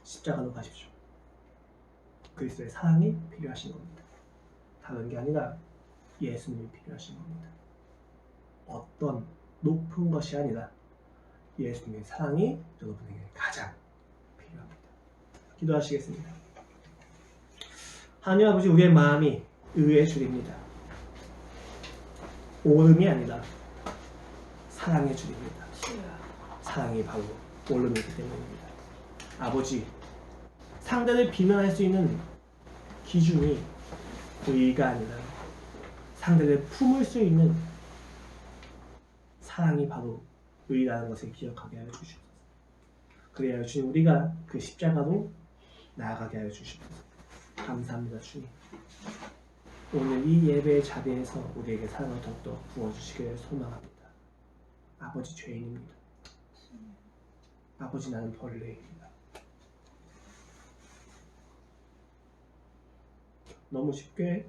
십자가로 가십시오. 그리스도의 사랑이 필요하신 겁니다. 다른 게 아니라 예수님이 필요하신 겁니다. 어떤 높은 것이 아니라 예수님의 사랑이 여러분에게 가장 필요합니다. 기도하시겠습니다. 하나님 아버지, 우리의 마음이 의의 줄입니다. 오름이 아니라 사랑의 줄입니다. 사랑이 바로 오름이기 때문입니다. 아버지, 상대를 비난할 수 있는 기준이 의가 아니라 상대를 품을 수 있는 사랑이 바로 의라는 것을 기억하게 하여 주시옵소서. 그래야 주님, 우리가 그 십자가로 나아가게 하여 주시옵소서. 감사합니다, 주님. 오늘 이 예배의 자리에서 우리에게 사랑을 더욱더 부어주시기를 소망합니다. 아버지, 죄인입니다. 아버지, 나는 벌레입니다. 너무 쉽게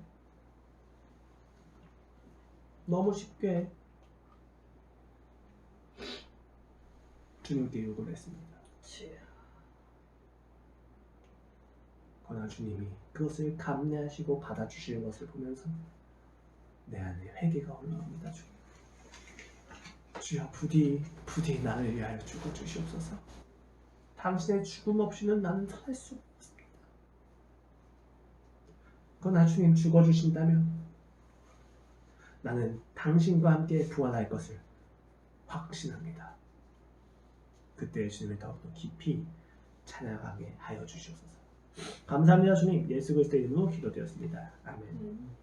주님께 요구를 했습니다. 그러나 주님이 그것을 감내하시고 받아주시는 것을 보면서 내 안에 회개가 올라옵니다. 주여, 부디 나를 위하여 죽어주시옵소서. 당신의 죽음 없이는 나는 살 수 없습니다. 그러나 주님, 죽어주신다면 나는 당신과 함께 부활할 것을 확신합니다. 그때 주님을 더욱더 깊이 찬양하게 하여 주시옵소서. 감사합니다, 주님. 예수 그리스도의 이름으로 기도드렸습니다. 아멘.